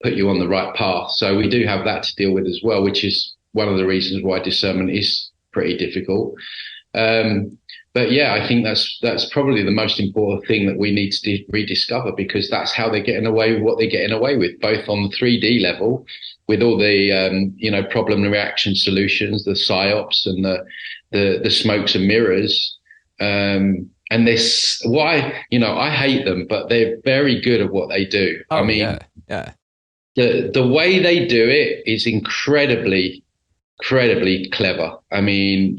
put you on the right path. So we do have that to deal with as well, which is one of the reasons why discernment is pretty difficult. But yeah, I think that's probably the most important thing that we need to rediscover, because that's how they're getting away with what they're getting away with, both on the 3D level with all the problem and reaction solutions, the psyops and the smokes and mirrors. And this, why, I hate them, but they're very good at what they do. Oh, I mean, yeah. The way they do it is incredibly clever. I mean,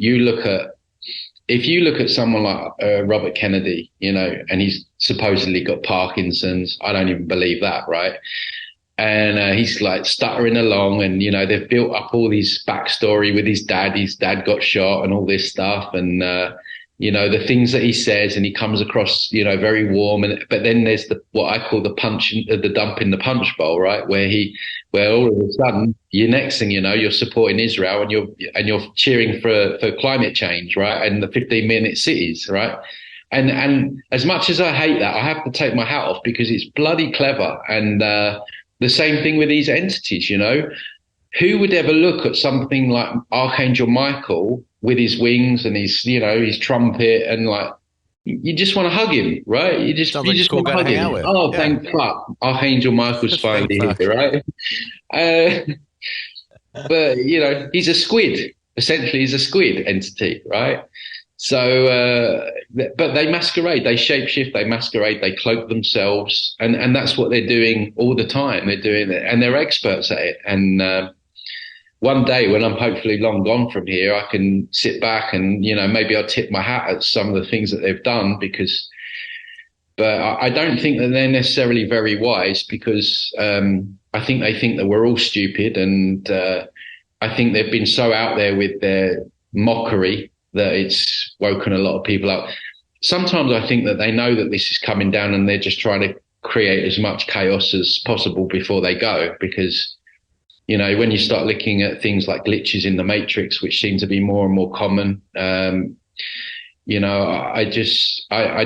if you look at someone like Robert Kennedy, and he's supposedly got Parkinson's, I don't even believe that, right? And he's like stuttering along, and they've built up all these backstory with his dad. His dad got shot and all this stuff, and the things that he says, and he comes across very warm. But then there's what I call the dump in the punch bowl, right? Where all of a sudden, next thing you're supporting Israel, and you're cheering for climate change, right? And the 15-minute cities, right? And as much as I hate that, I have to take my hat off, because it's bloody clever. And the same thing with these entities, who would ever look at something like Archangel Michael with his wings and his trumpet, and like, you just want to hug him, right? You just want to hug him. Oh, thank fuck, Archangel Michael's finally here, right? But he's a squid. Essentially, he's a squid entity, right? So, but they masquerade, they shapeshift, they masquerade, they cloak themselves, and that's what they're doing all the time. They're doing it, and they're experts at it. And one day, when I'm hopefully long gone from here, I can sit back and maybe I'll tip my hat at some of the things that they've done, but I don't think that they're necessarily very wise, because I think they think that we're all stupid, and I think they've been so out there with their mockery that it's woken a lot of people up. Sometimes I think that they know that this is coming down, and they're just trying to create as much chaos as possible before they go, because when you start looking at things like glitches in the matrix, which seem to be more and more common, I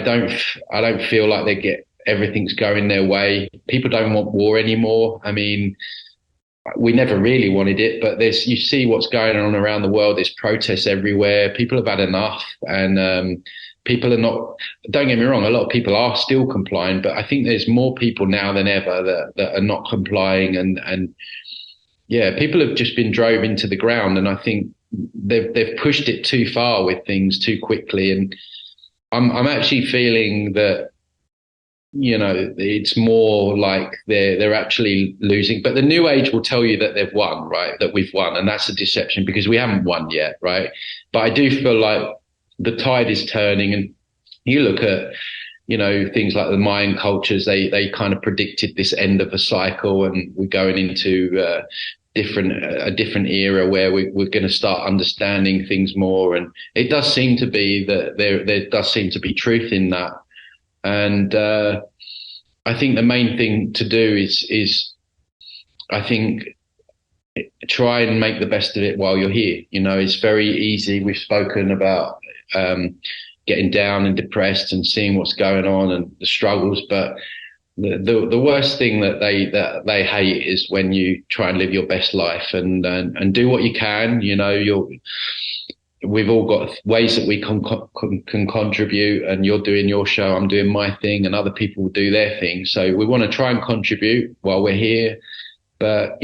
don't feel like everything's going their way. People don't want war anymore. I mean, we never really wanted it, but you see what's going on around the world. There's protests everywhere. People have had enough, and people are not, don't get me wrong, a lot of people are still complying, but I think there's more people now than ever that are not complying, and yeah, people have just been drove into the ground, and I think they've pushed it too far with things too quickly. And I'm actually feeling that it's more like they're actually losing. But the New Age will tell you that they've won, right? That we've won, and that's a deception, because we haven't won yet, right? But I do feel like the tide is turning, and you look at things like the Mayan cultures, they kind of predicted this end of a cycle, and we're going into a different era where we're going to start understanding things more. And it does seem to be that there does seem to be truth in that. And I think the main thing to do is I think try and make the best of it while you're here. It's very easy. We've spoken about getting down and depressed and seeing what's going on and the struggles, but the worst thing that they hate is when you try and live your best life and do what you can. We've all got ways that we can contribute, and you're doing your show, I'm doing my thing, and other people will do their thing. So we want to try and contribute while we're here, but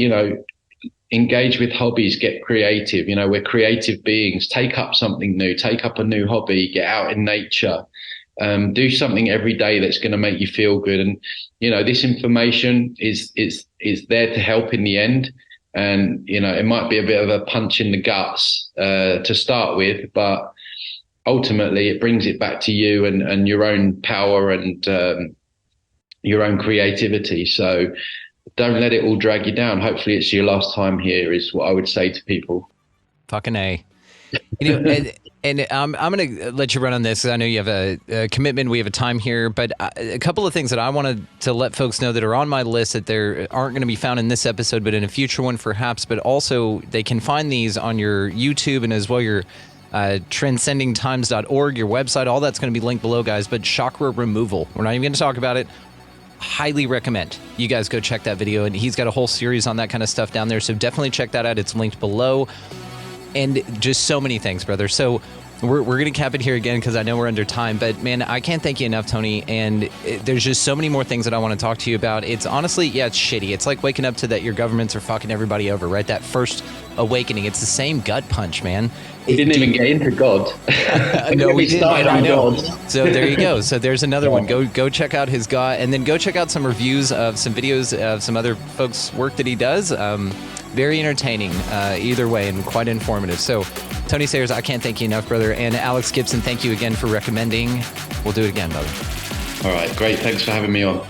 engage with hobbies, get creative. We're creative beings. Take up something new, take up a new hobby, get out in nature, do something every day that's going to make you feel good. And this information is there to help in the end. And it might be a bit of a punch in the guts to start with, but ultimately it brings it back to you and your own power and your own creativity. So don't let it all drag you down. Hopefully it's your last time here, is what I would say to people. Fucking A. And I'm going to let you run on this. I know you have a commitment. We have a time here, but a couple of things that I wanted to let folks know that are on my list that there aren't going to be found in this episode, but in a future one perhaps, but also they can find these on your YouTube and as well your transcendingtimes.org, your website. All that's going to be linked below, guys. But chakra removal, we're not even going to talk about it. highly recommend you guys go check that video. And he's got a whole series on that kind of stuff down there. So definitely check that out. It's linked below. And just so many things, brother. So we're going to cap it here again because I know we're under time. But, man, I can't thank you enough, Tony. And there's just so many more things that I want to talk to you about. It's honestly, yeah, it's shitty. It's like waking up to that your governments are fucking everybody over, right? That first awakening. It's the same gut punch, man. We didn't even get into God. No, we didn't. started I on know. God. So there you go. So there's another one. Go check out his God, and then go check out some reviews of some videos of some other folks' work that he does. Very entertaining either way, and quite informative. So Tony Sayers, I can't thank you enough, brother. And Alex Gibson, thank you again for recommending. We'll do it again, brother. All right, great. Thanks for having me on.